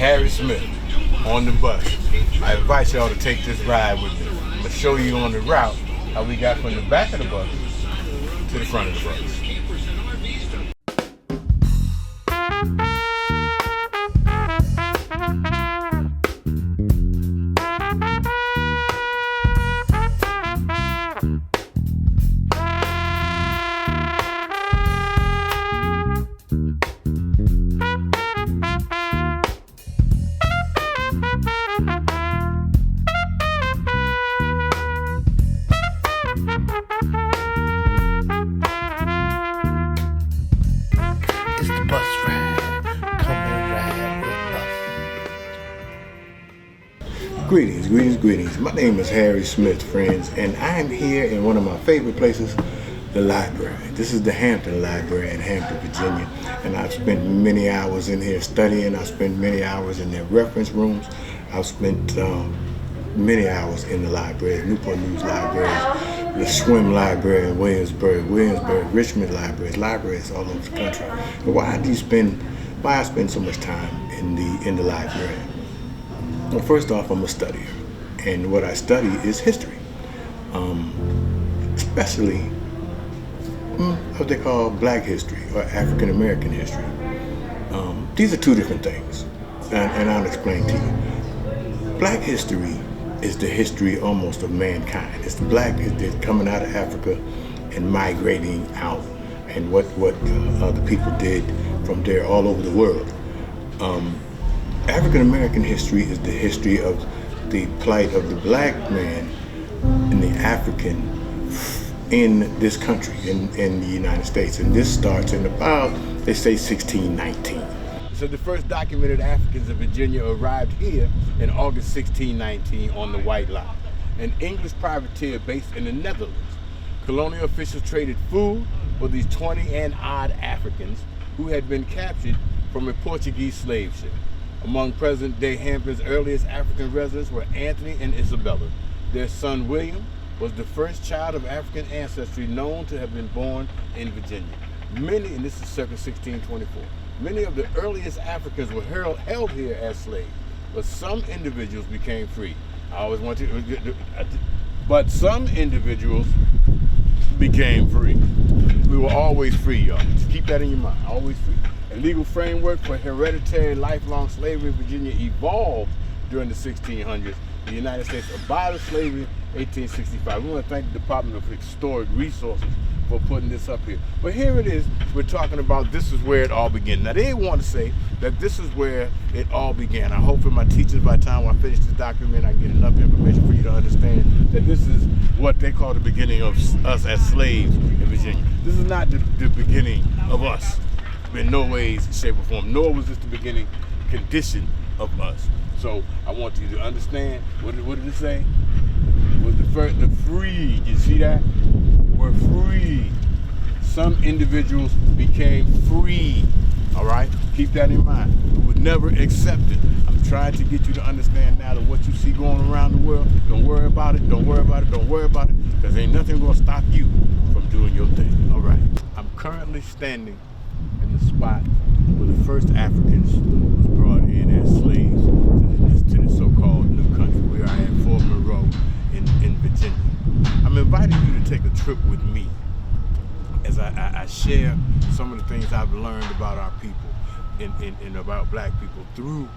Harry Smith on the bus. I invite y'all to take this ride with me. I'm going to show you on the route how we got from the back of the bus to the front of the bus. Greetings. My name is Harry Smith, friends, and I'm here in one of my favorite places, the library. This is the Hampton Library in Hampton, Virginia, and I've spent many hours in here studying. I've spent many hours in their reference rooms. I've spent many hours in the library, Newport News Library, the Swim Library in Williamsburg, Richmond libraries all over the country. But why I spend so much time in the library? Well, first off, I'm a studier, and what I study is history, especially what they call Black history or African American history. These are two different things, and I'll explain to you. Black history is the history almost of mankind. It's the coming out of Africa and migrating out, and what the people did from there all over the world. African American history is the history of the plight of the Black man and the African in this country, in the United States. And this starts in about, they say, 1619. So the first documented Africans of Virginia arrived here in August 1619 on the White Line, an English privateer based in the Netherlands. Colonial officials traded food for these 20 and odd Africans who had been captured from a Portuguese slave ship. Among present-day Hampton's earliest African residents were Anthony and Isabella. Their son William was the first child of African ancestry known to have been born in Virginia. And this is circa 1624, many of the earliest Africans were held here as slaves, but some individuals became free. But some individuals became free. We were always free, y'all. Just keep that in your mind, always free. A legal framework for hereditary lifelong slavery in Virginia evolved during the 1600s. The United States abolished slavery in 1865. We want to thank the Department of Historic Resources for putting this up here. But here it is, we're talking about this is where it all began. Now they want to say that this is where it all began. I hope for my teachers by the time I finish this document I get enough information for you to understand that this is what they call the beginning of us as slaves in Virginia. This is not the beginning of us in no ways, shape, or form, nor was this the beginning condition of us. So I want you to understand, what did it say? Was the free, you see that? We're free. Some individuals became free, all right? Keep that in mind. We were never accepted. I'm trying to get you to understand now that what you see going around the world, don't worry about it, because ain't nothing gonna stop you from doing your thing, all right? I'm currently standing in the spot where the first Africans was brought in as slaves to the so-called New Country. We are at Fort Monroe in Virginia. I'm inviting you to take a trip with me as I share some of the things I've learned about our people and about Black people through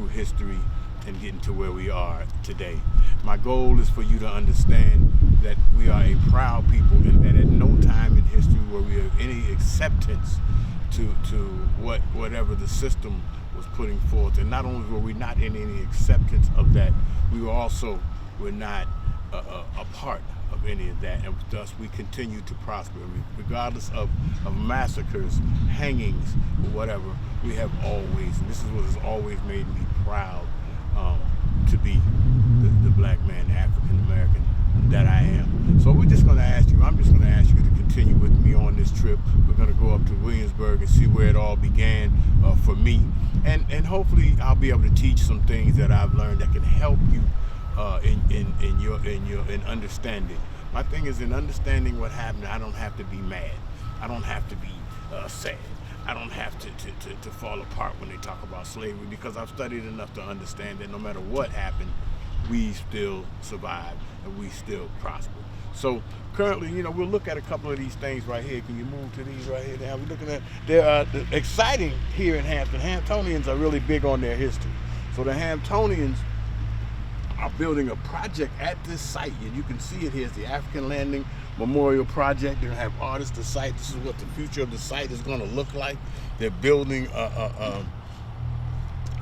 history and getting to where we are today. My goal is for you to understand that we are a proud people and that at no time in history were we have any acceptance to whatever the system was putting forth. And not only were we not in any acceptance of that, we were not a part of any of that, and thus we continue to prosper. Regardless of massacres, hangings, or whatever, we have always, and this is what has always made me proud to be the Black man, the African American that I am. So I'm just going to ask you to continue with me on this trip. We're going to go up to Williamsburg and see where it all began for me, and hopefully I'll be able to teach some things that I've learned that can help you in understanding. My thing is, in understanding what happened, I don't have to be mad. I don't have to be sad. I don't have to fall apart when they talk about slavery, because I've studied enough to understand that no matter what happened, we still survive and we still prosper. So currently, we'll look at a couple of these things right here. Can you move to these right here? Now we're looking at, they're exciting here in Hampton. Hamptonians are really big on their history. So the Hamptonians are building a project at this site, and you can see it here. It's the African Landing Memorial Project. They're gonna have artists to site. This is what the future of the site is gonna look like. They're building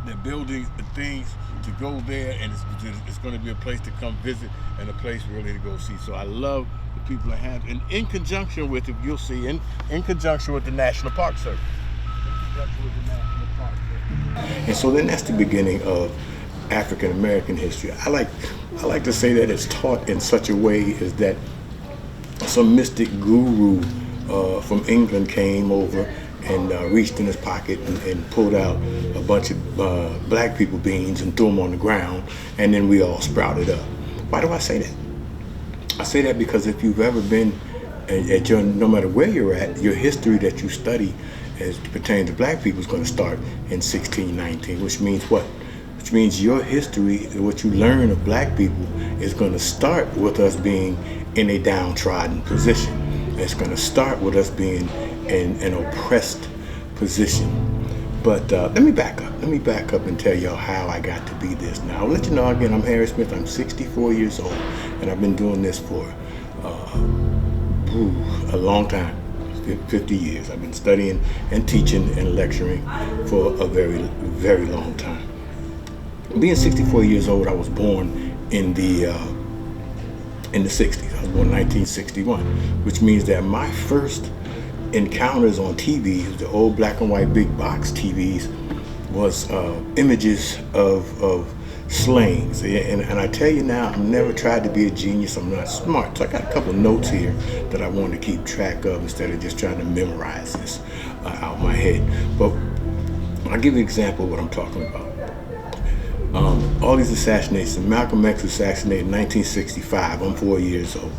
the things to go there, and it's going to be a place to come visit and a place really to go see. So I love the people at Hampton, and in conjunction with it, you'll see, in conjunction with the National Park Service. And so then that's the beginning of African American history. I like to say that it's taught in such a way as that some mystic guru from England came over and reached in his pocket and pulled out a bunch of black people beans and threw them on the ground, and then we all sprouted up. Why do I say that? I say that because if you've ever been no matter where you're at, your history that you study as pertains to black people is going to start in 1619, which means what? Which means your history, what you learn of black people, is going to start with us being in a downtrodden position. It's going to start with us being in an oppressed position. But let me back up. Let me back up and tell y'all how I got to be this. Now, I'll let you know again, I'm Harry Smith. I'm 64 years old, and I've been doing this for a long time, 50 years. I've been studying and teaching and lecturing for a very, very long time. Being 64 years old, I was born in the 60s. I was born in 1961, which means that my first encounters on TV, the old black and white big box TVs, was images of slayings. And I tell you now, I've never tried to be a genius. I'm not smart. So I got a couple of notes here that I want to keep track of instead of just trying to memorize this out my head. But I'll give you an example of what I'm talking about. All these assassinations. Malcolm X was assassinated in 1965. I'm 4 years old.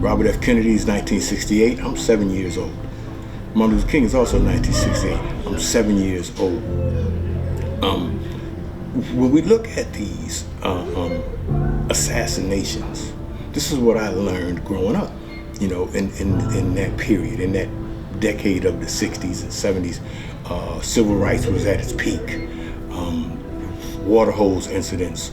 Robert F. Kennedy is 1968. I'm 7 years old. Martin Luther King is also 1968. I'm 7 years old. When we look at these assassinations, this is what I learned growing up, in that period, in that decade of the 60s and 70s. Civil rights was at its peak. Water hose incidents,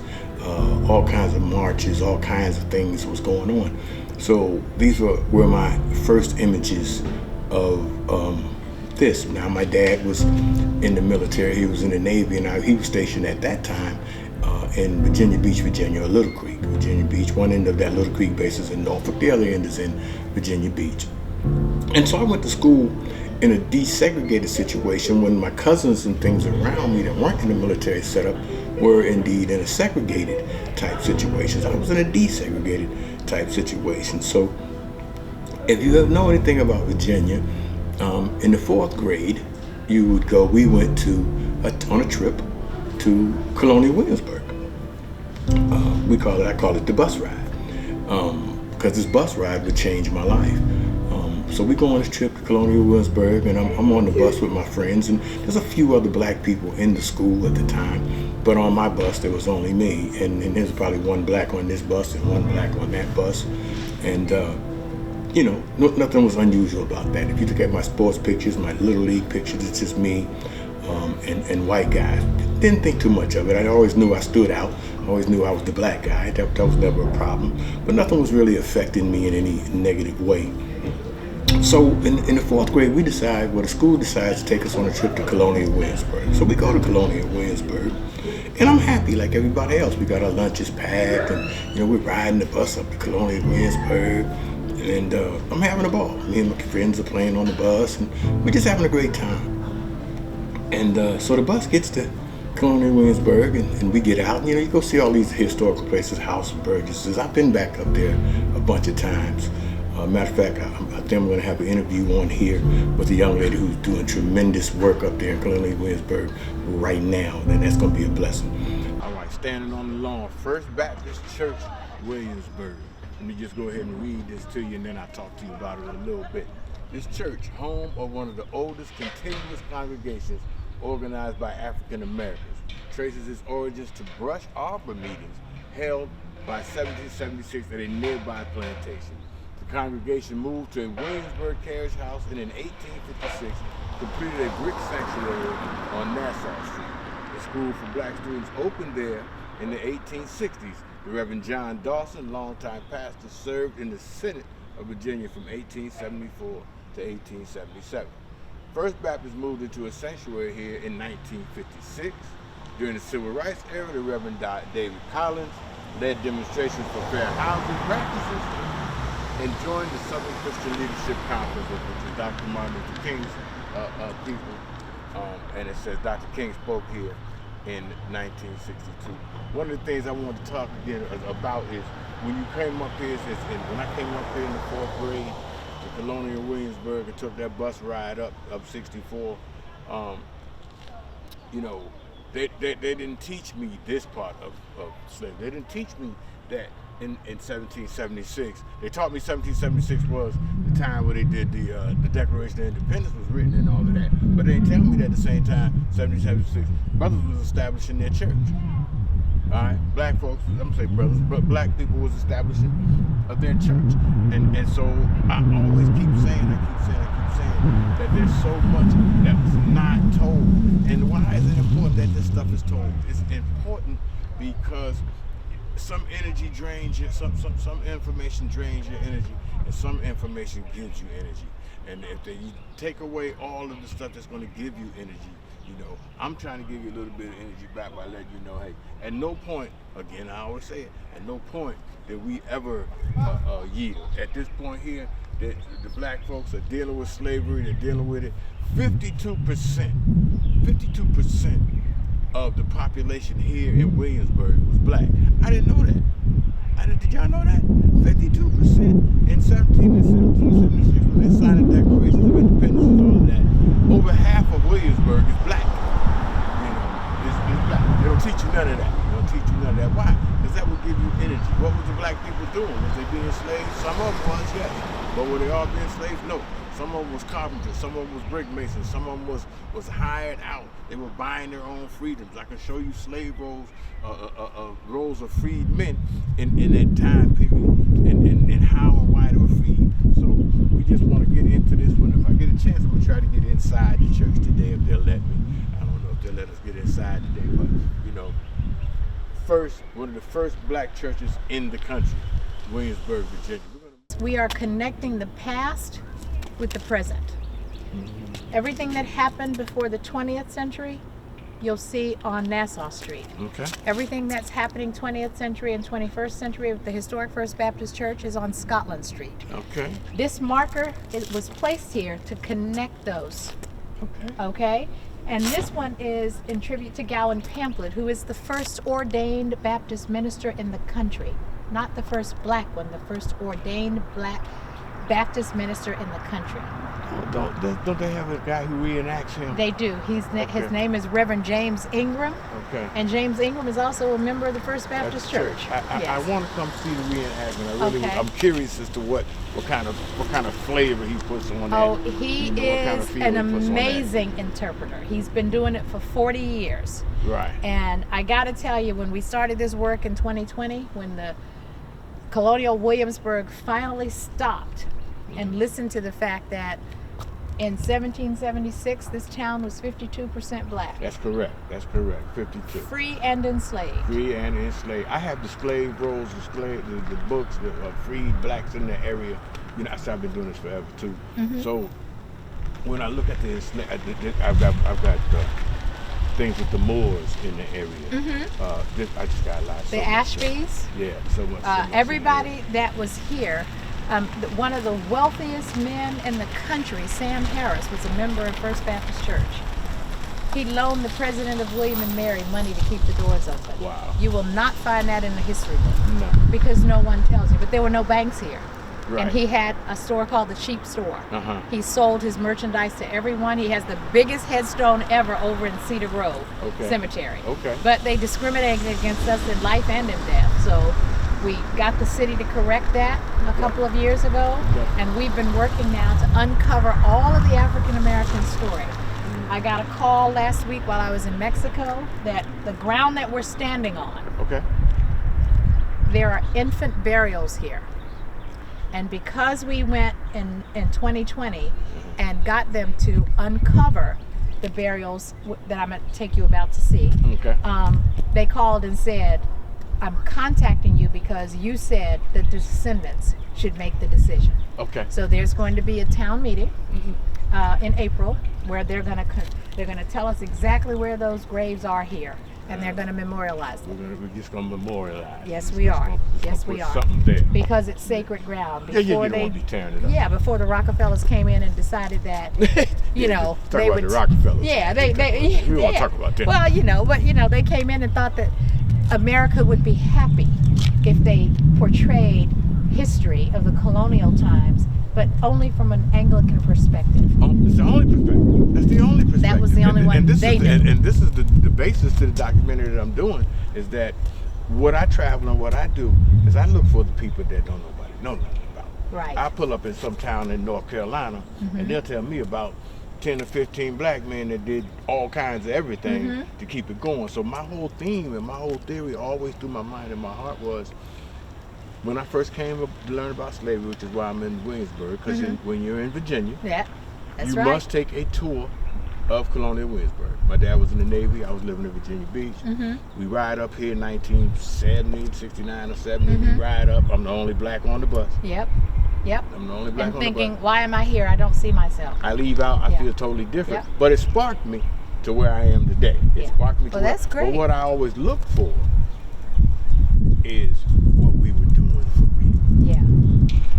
all kinds of marches, all kinds of things was going on. So these were my first images of this. Now, my dad was in the military. He was in the Navy, and he was stationed at that time in Virginia Beach, Virginia, or Little Creek, Virginia Beach. One end of that Little Creek base is in Norfolk. The other end is in Virginia Beach. And so I went to school in a desegregated situation when my cousins and things around me that weren't in the military setup were indeed in a segregated type situations. I was in a desegregated type situation. So if you know anything about Virginia, in the 4th grade, we went on a trip to Colonial Williamsburg. I call it the bus ride, because this bus ride would change my life. So we go on this trip to Colonial Williamsburg, and I'm on the bus with my friends, and there's a few other black people in the school at the time, but on my bus there was only me, and there's probably one black on this bus and one black on that bus, and nothing was unusual about that. If you look at my sports pictures, my Little League pictures, it's just me and white guys. Didn't think too much of it. I always knew I stood out. I always knew I was the black guy. That was never a problem, but nothing was really affecting me in any negative way. So in the 4th grade, the school decides to take us on a trip to Colonial Williamsburg. So we go to Colonial Williamsburg, and I'm happy like everybody else. We got our lunches packed, and we're riding the bus up to Colonial Williamsburg, and I'm having a ball. Me and my friends are playing on the bus, and we're just having a great time. And so the bus gets to Colonial Williamsburg, and we get out, and you go see all these historical places, House of Burgesses. I've been back up there a bunch of times. Matter of fact, I think I'm going to have an interview on here with a young lady who's doing tremendous work up there in Colonial Williamsburg right now, and that's going to be a blessing. All right, standing on the lawn, First Baptist Church, Williamsburg. Let me just go ahead and read this to you, and then I'll talk to you about it a little bit. This church, home of one of the oldest continuous congregations organized by African Americans, traces its origins to brush arbor meetings held by 1776 at a nearby plantation. The congregation moved to a Williamsburg carriage house and in 1856 completed a brick sanctuary on Nassau Street. The school for black students opened there in the 1860s. The Reverend John Dawson, longtime pastor, served in the Senate of Virginia from 1874 to 1877. First Baptist moved into a sanctuary here in 1956. During the Civil Rights era, the Reverend David Collins led demonstrations for fair housing practices and joined the Southern Christian Leadership Conference, which is Dr. Martin Luther King's people. And it says Dr. King spoke here in 1962. One of the things I wanted to talk again about is when you came up here, when I came up here in the 4th grade to Colonial Williamsburg and took that bus ride up 64, you know, they didn't teach me this part of slavery. They didn't teach me that in 1776. They taught me 1776 was the time where they did the Declaration of Independence was written and all of that. But they didn't tell me that at the same time, 1776, brothers was establishing their church. All right, black folks, I'm gonna say brothers, but black people was establishing their church. And so I always keep saying that there's so much that was not told. And why is it important that this stuff is told? It's important because some energy drains you, some information drains your energy, and some information gives you energy. And if you take away all of the stuff that's going to give you energy, you know, I'm trying to give you a little bit of energy back by letting you know, hey, at no point, again, I always say it, at no point did we ever yield. At this point here, the black folks are dealing with slavery, they're dealing with it. 52% of the population here in Williamsburg was black. I didn't know that. Did y'all know that? 52% in 1776 when they signed the Declaration of Independence and all of that. Over half of Williamsburg is black. You know, it's black. They don't teach you none of that. They don't teach you none of that. Why? Because that would give you energy. What was the black people doing? Was they being slaves? Some of them was, yes. But were they all being slaves? No. Some of them was carpenters, some of them was brick masons, some of them was hired out. They were buying their own freedoms. I can show you slave rolls, rolls of freed men in that time period, and how and why they were freed. So we just want to get into this one. If I get a chance, I'm gonna try to get inside the church today if they'll let me. I don't know if they'll let us get inside today, but you know, one of the first black churches in the country, Williamsburg, Virginia. We are connecting the past with the present. Everything that happened before the 20th century, you'll see on Nassau Street. Okay. Everything that's happening 20th century and 21st century with the historic First Baptist Church is on Scotland Street. Okay. This marker was placed here to connect those. Okay? And this one is in tribute to Gowan Pamphlet, who is the first ordained Baptist minister in the country. Not the first black one, the first ordained black Baptist minister in the country. Don't they have a guy who reenacts him? They do. His name is Reverend James Ingram. Okay. And James Ingram is also a member of the First Baptist Church. I want to come see the reenactment. I'm curious as to what kind of flavor he puts on that. Oh, he is an amazing interpreter. He's been doing it for 40 years. Right. And I got to tell you, when we started this work in 2020, when the Colonial Williamsburg finally stopped and listened to the fact that in 1776 this town was 52% black. That's correct. 52. Free and enslaved. I have the slave rolls, the books of freed blacks in the area. You know, I've been doing this forever too. Mm-hmm. So when I look at this, I've got things with the Moors in the area. Mm-hmm. I just got a lot. The Ashbys. Yeah, so much. Everybody that was here. One of the wealthiest men in the country, Sam Harris, was a member of First Baptist Church. He loaned the president of William and Mary money to keep the doors open. Wow. You will not find that in the history book. No. Because no one tells you. But there were no banks here. Right. And he had a store called the Cheap Store. Uh-huh. He sold his merchandise to everyone. He has the biggest headstone ever over in Cedar Grove Cemetery. Okay. But they discriminated against us in life and in death. So We got the city to correct that a couple of years ago, and we've been working now to uncover all of the African American story. I got a call last week while I was in Mexico that the ground that we're standing on, Okay. there are infant burials here. And because we went in 2020 and got them to uncover the burials that I'm going to take you about to see, Okay. they called and said, I'm contacting you because you said the descendants should make the decision. Okay. So there's going to be a town meeting in April where they're going to tell us exactly where those graves are here, and they're going to memorialize them. We're just gonna memorialize. Yes, we are. Yes, we put are. Something there. Because it's sacred ground. Yeah, you Before don't want to be tearing it up. yeah, before the Rockefellers came in and decided that, you know, talk they about would. the Rockefellers. Yeah, they We yeah. want to talk about them. Well, they came in and thought that America would be happy if they portrayed history of the colonial times, but only from an Anglican perspective. It's the only perspective. That's the only perspective. That was the only one this they is, knew. And this is the basis to the documentary that I'm doing, is that what I travel and what I do is I look for the people that don't nobody know nothing about. Right. I pull up in some town in North Carolina, and they'll tell me about 10 or 15 black men that did all kinds of everything to keep it going. So my whole theme and my whole theory always through my mind and my heart was, when I first came up to learn about slavery, which is why I'm in Williamsburg, because when you're in Virginia, Yeah, that's you right. must take a tour of Colonial Williamsburg. My dad was in the Navy. I was living in Virginia Beach. We ride up here in 1970, 69 or 70. We ride up. I'm the only black on the bus. Yep. I'm the only black And on thinking, the bus. why am I here? I don't see myself. I leave out, I Yeah. feel totally different. Yep. But it sparked me to where I am today. It Yeah. sparked me to Well, where, that's great. But what I always look for is what we were doing for real. Yeah.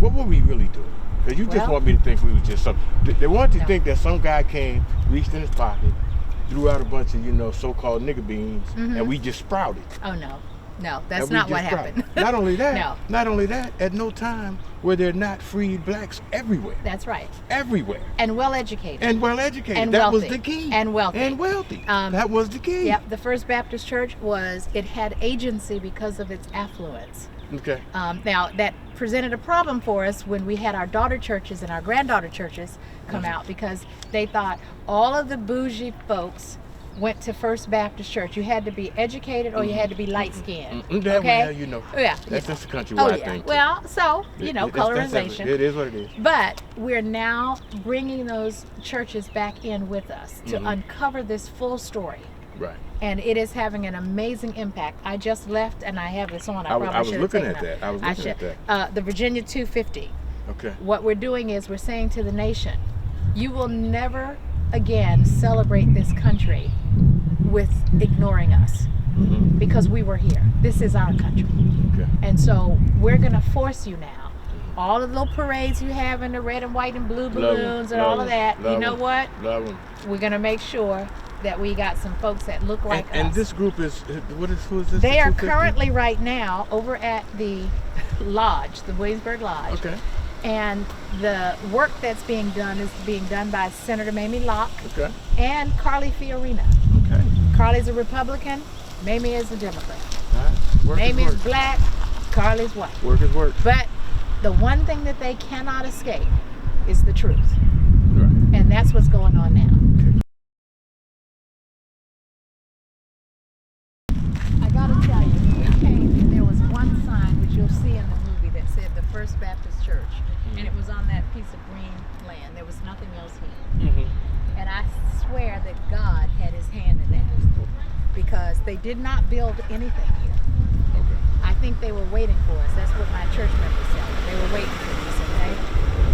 What were we really doing? Because you just Well- want me to think we was just some. They want to No. think that some guy came, reached in his pocket, threw out a bunch of so-called nigger beans, and we just sprouted. Oh no, that's And we not just what happened. sprouted. Not only that, No. not only that, at no time were there not freed blacks everywhere, That's right. everywhere, And well educated. and well educated. And that was wealthy. the key. And wealthy. And wealthy. Um, that was the key. Yep. The First Baptist Church it had agency because of its affluence. Okay. Now that presented a problem for us when we had our daughter churches and our granddaughter churches come out, because they thought all of the bougie folks went to First Baptist Church. You had to be educated or you had to be light skinned. That Okay. way, you know. Yeah. That's just a countrywide Oh yeah. thing. too. Well, so That's colorization. it is what it is. But we're now bringing those churches back in with us to uncover this full story. Right. And it is having an amazing impact. I just left and I have this on. I probably I was should have looking taken at it. that. I was looking at that. The Virginia 250. Okay. What we're doing is we're saying to the nation, you will never again celebrate this country with ignoring us, because we were here. This is our country. Okay. And so we're going to force you now. All the little parades you have in the red and white and blue balloons and all of that, you know what? Love them. We're going to make sure that we got some folks that look like us. And this group is, who is this? They are 250? currently right now over at the lodge, the Williamsburg Lodge. Okay. And the work that's being done is being done by Senator Mamie Locke Okay. and Carly Fiorina. Okay. Carly's a Republican, Mamie is a Democrat. All right. Work Mamie's is work. black, Carly's white. Work is work. But the one thing that they cannot escape is the truth. Right. And that's what's going on now. I gotta tell you, we came and there was one sign, which you'll see in the movie, that said the First Baptist Church. And it was on that piece of green land. There was nothing else here. And I swear that God had his hand in that, because they did not build anything here. Okay. I think they were waiting for us. That's what my church members said. They were waiting for us, okay?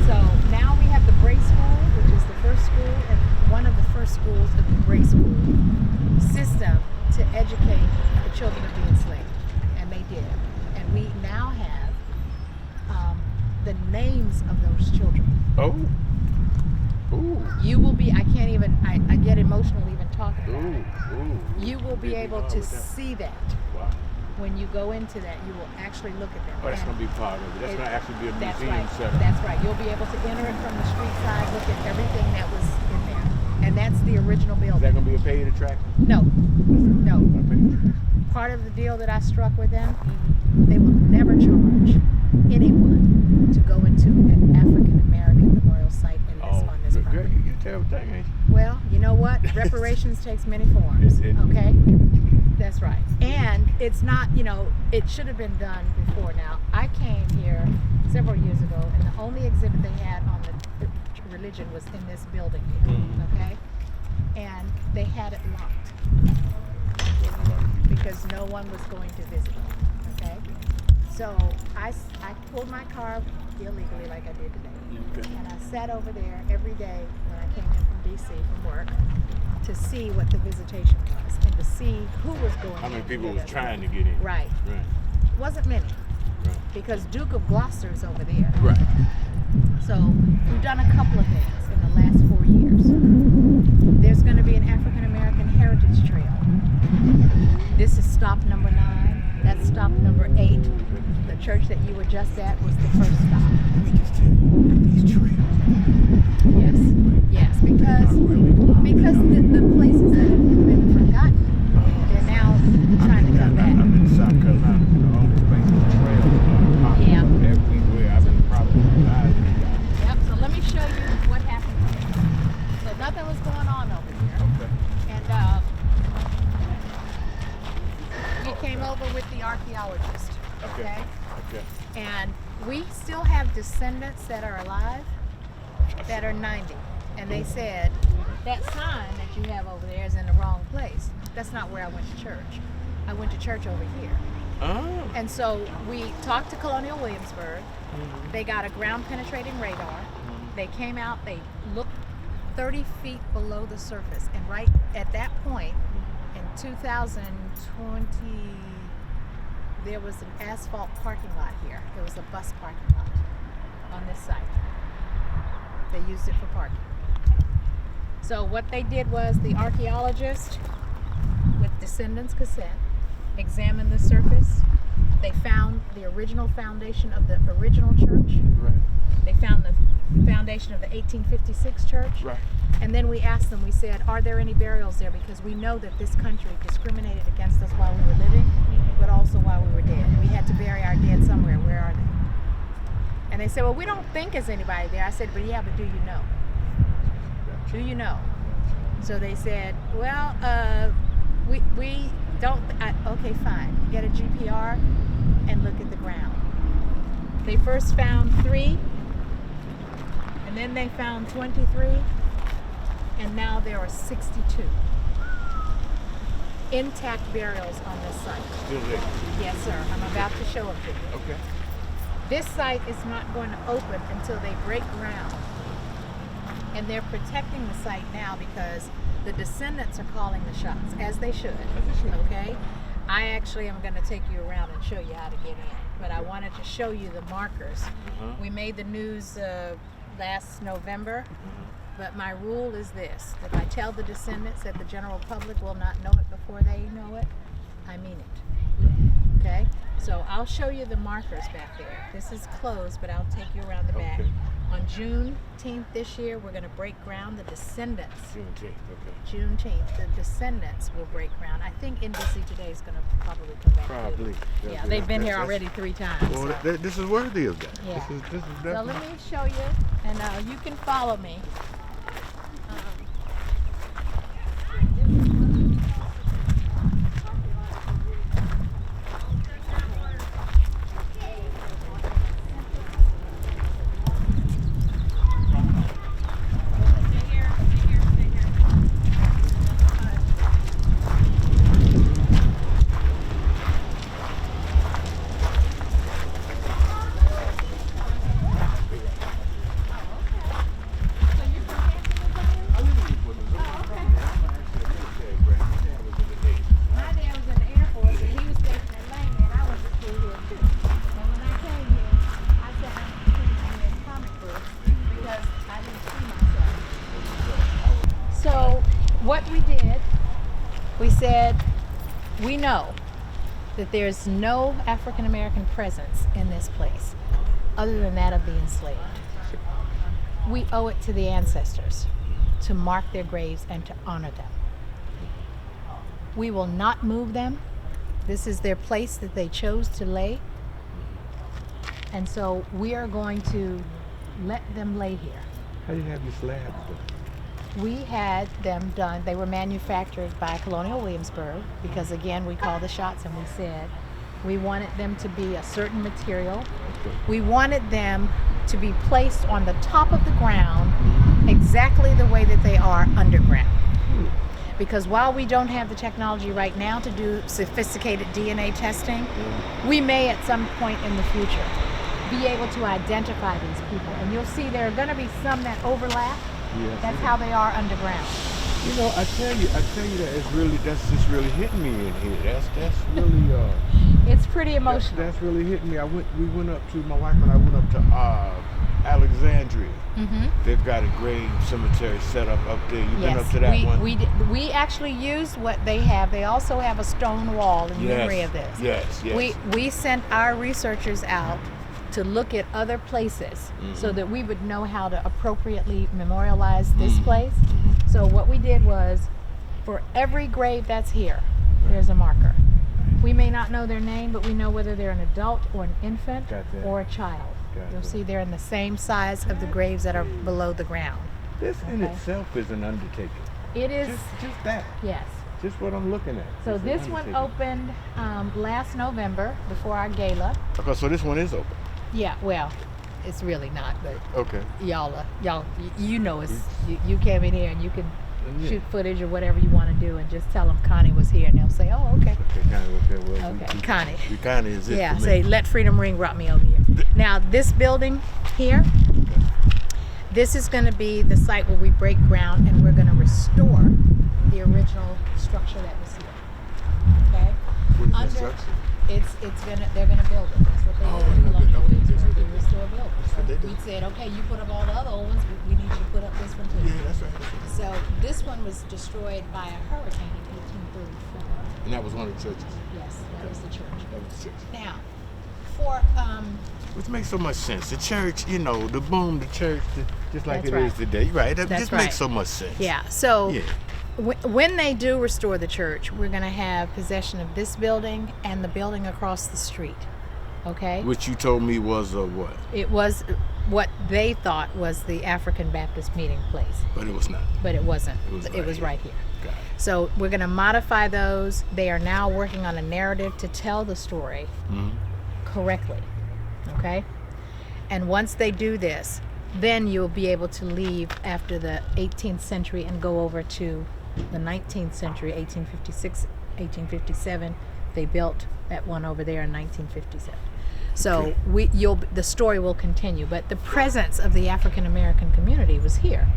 So now we have the Bray School, which is the first school and one of the first schools of the Bray School system to educate the children of the enslaved. And they did. And we now have the names of those children. Oh. Ooh. You will be, I can't even, I get emotional even talking about it. Ooh. You will be able to see that. Wow. When you go into that, you will actually look at them. Oh, that's And going to be part of it. That's going to actually be a that's museum right. setup. That's right. You'll be able to enter it from the street side, look at everything that was in there. And that's the original Is building. that gonna be a paid attraction? No, no. Not paid attraction. Part of the deal that I struck with them, they will never charge anyone to go into an African American memorial site in this on this good. property. You tell everything, ain't you? Well, you know what? Reparations takes many forms. Okay, that's right. And it's not, you know, it should have been done before now. I came here several years ago, and the only exhibit they had on the religion was in this building here. Okay, and they had it locked because no one was going to visit. Okay, so I pulled my car illegally like I did today, and I sat over there every day when I came in from DC from work to see what the visitation was and to see who was going in. How many people with was us. trying to get in? Right. Right. Wasn't many, Right. because Duke of Gloucester's over there. Right. So we've done a couple of things in the last 4 years. There's going to be an African American Heritage Trail. This is stop number 9. That's stop number 8. The church that you were just at was the first stop. Let me just tell you, these trails. Yes, yes, because the places that have been forgotten, they're now trying to come back. I'm in South Carolina. All the places trails are popping Yeah. up everywhere. I've been probably Yep. So let me show you what happened here. So nothing was going on over here. Okay. And we came over with the archaeologist. Okay. Okay. And we still have descendants that are alive that are 90. And they said, that sign that you have over there is in the wrong place. That's not where I went to church. I went to church over here. Oh. And so we talked to Colonial Williamsburg. They got a ground penetrating radar. They came out, they looked 30 feet below the surface. And right at that point, in 2020, there was an asphalt parking lot here. There was a bus parking lot on this site. They used it for parking. So what they did was the archaeologist, with descendants' consent, examined the surface. They found the original foundation of the original church. Right. They found the foundation of the 1856 church. Right. And then we asked them, we said, are there any burials there? Because we know that this country discriminated against us while we were living, but also while we were dead. We had to bury our dead somewhere. Where are they? And they said, well, we don't think there's anybody there. I said, but yeah, but do you know? Do you know? So they said, well, we don't, okay, fine. Get a GPR and look at the ground. They first found 3, and then they found 23, and now there are 62 intact burials on this site. Still there. Yes, sir. I'm about to show them to you. Okay. This site is not going to open until they break ground. And they're protecting the site now because the descendants are calling the shots, as they should. Okay? I actually am going to take you around and show you how to get in. But I wanted to show you the markers. We made the news last November. But my rule is this. If I tell the descendants that the general public will not know it before they know it, I mean it. Okay? So I'll show you the markers back there. This is closed, but I'll take you around the back. Okay. On Juneteenth this year, we're going to break ground. The descendants, Juneteenth. Okay. Juneteenth, the descendants will break ground. I think NBC Today is going to probably come back. Probably. Too. Yeah, they've been here already 3 times. Well, so. this is worthy of that. Yeah. This is So definitely. let me show you, and you can follow me. My dad was in the Air Force, and he was stationed at Langley, and I went to school here too. And when I came here, I said I was teaching in comic books because I didn't see myself. So what we did, we said, we know that there's no African American presence in this place other than that of the enslaved. We owe it to the ancestors to mark their graves and to honor them. We will not move them. This is their place that they chose to lay. And so we are going to let them lay here. How do you have your slabs done? We had them done, they were manufactured by Colonial Williamsburg because again, we called the shots and we said we wanted them to be a certain material. We wanted them to be placed on the top of the ground exactly the way that they are underground. Because while we don't have the technology right now to do sophisticated DNA testing, we may at some point in the future be able to identify these people. And you'll see there are going to be some that overlap. Yes. That's how they are underground. You know, I tell you that that's just really hitting me in here. That's really It's pretty emotional. That's really hitting me. My wife and I went up to Alexandria. Mm-hmm. They've got a grave cemetery set up there. You've been Yes, up to that one? we actually used what they have. They also have a stone wall in memory of this. Yes. We sent our researchers out to look at other places so that we would know how to appropriately memorialize this place. So what we did was, for every grave that's here, there's a marker. We may not know their name, but we know whether they're an adult or an infant or a child. You'll see they're in the same size of the graves that are below the ground. This in itself is an undertaking. It is, Just that. yes. Just what I'm looking at. So It's an this one undertaking. opened last November before our gala. Okay, so this one is open. Yeah, well, it's really not, but Okay. you know you came in here and you can Yeah. shoot footage or whatever you want to do and just tell them Connie was here and they'll say, oh, okay. Okay, Connie. Connie is it Yeah, for me. say, let Freedom Ring brought me over here. Now, this building here, this is going to be the site where we break ground and we're going to restore the original structure that was here. Okay? What is that structure? They're gonna build it. That's what they did in Colonial Williamsburg. They restore buildings. what they So did. we said, okay, you put up all the other old ones, but we need you to put up this one too. Yeah, that's right. So this one was destroyed by a hurricane in 1834. And that was one of the churches. Yes, that was the church. That was the church. Now, for Which makes so much sense. The church, the church, just like That's it is right. today. Right. That That's just right. makes so much sense. yeah, so Yeah. when they do restore the church, we're gonna have possession of this building and the building across the street. Okay. Which you told me was a what? It was what they thought was the African Baptist meeting place, But it was not. but it wasn't. It was right here. here. Got it. So we're going to modify those. They are now working on a narrative to tell the story correctly. Okay? And once they do this, then you'll be able to leave after the 18th century and go over to the 19th century, 1856, 1857. They built that one over there in 1957. So the story will continue, but the presence of the African American community was here.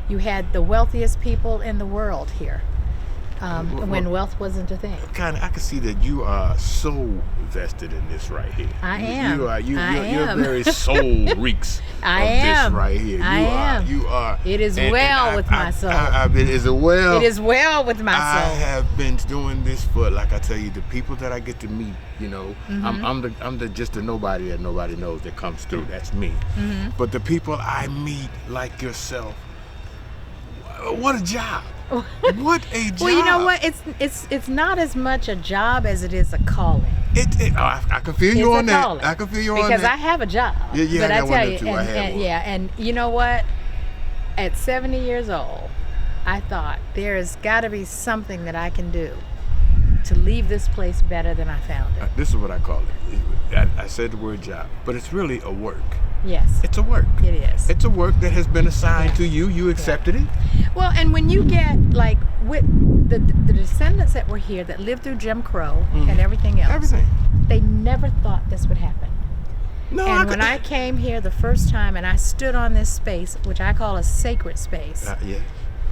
You had the wealthiest people in the world here when wealth wasn't a thing. Kind of, I can see that you are so vested in this right here. I am. You're am. very soul reeks I of am. this right here. I am. You are. It is well with my soul. Is it well? It is well with my I soul. have been doing this for, like I tell you, the people that I get to meet. Mm-hmm. I'm just a nobody that nobody knows that comes through. That's me. Mm-hmm. But the people I meet, like yourself, what a job! What a job! Well, you know what? It's not as much a job as it is a calling. I can feel you It's on a that. calling. I can feel you on Because that. I have a job. Yeah, but I I got tell one you, too. I had one. and you know what? At 70 years old, I thought there's got to be something that I can do to leave this place better than I found it. This is what I call it. I said the word job, but it's really a work. Yes, It's a work. it is. It's a work that has been assigned to you. You accepted it. Well, and when you get like with the descendants that were here that lived through Jim Crow and everything else, Everything. they never thought this would happen. No, And when I came here the first time and I stood on this space, which I call a sacred space, yeah.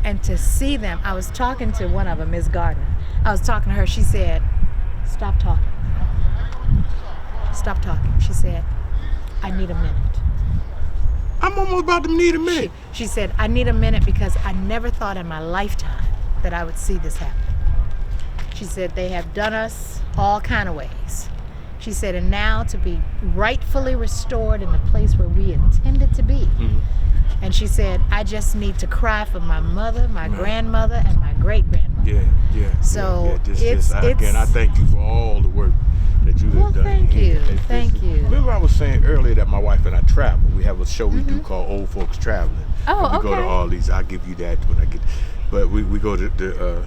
and to see them, I was talking to one of them, Ms. Gardner. I was talking to her. She said, "Stop talking. Stop talking." She said, "I need a minute." I'm almost about to need a minute. She said, "I need a minute because I never thought in my lifetime that I would see this happen." She said, "They have done us all kind of ways." She said, "And now to be rightfully restored in the place where we intended to be, And she said, I just need to cry for my mother, my grandmother, and my great-grandmother. Yeah. So Again, I thank you for all the work that you have done. Thank you. Thank you. Remember, I was saying earlier that my wife and I travel. We have a show we do called Old Folks Traveling. Oh, and we go to okay. all these. I'll give you that when I get. But we go to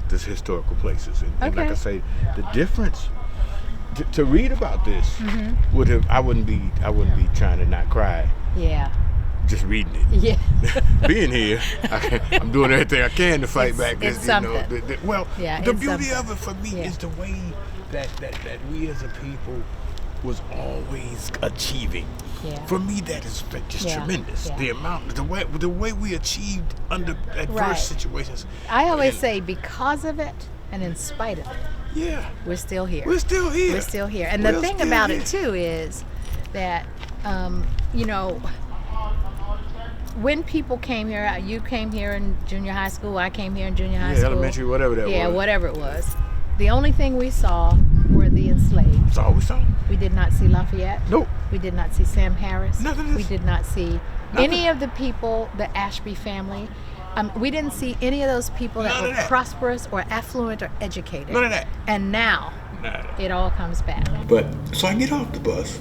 this historical places, and like Okay. I say, the difference. To read about this I wouldn't be trying to not cry Yeah. just reading it. Yeah. Being here, I'm doing everything I can to fight It's- back. it's the something. Yeah, the it's beauty something. of it for me Yeah. is the way that we as a people was always achieving. Yeah. For me, that is just Yeah, tremendous. yeah. The amount, the way we achieved under adverse Right. situations. I always And- say because of it and in spite of it, yeah, we're still here. we're still here. We're still here. And We're the thing still about here. it too is that, you know, when people came here, you came here in junior high school, I came here in junior high Yeah, school. elementary, whatever that Yeah, was. whatever it was. The only thing we saw were the enslaved. That's all we saw. We did not see Lafayette. Nope. We did not see Sam Harris. None of this. We did not see Nothing. any of the people, the Ashby family. We didn't see any of those people that None were of that. prosperous or affluent or educated. None of that. And now None of that. it all comes back. But so I get off the bus,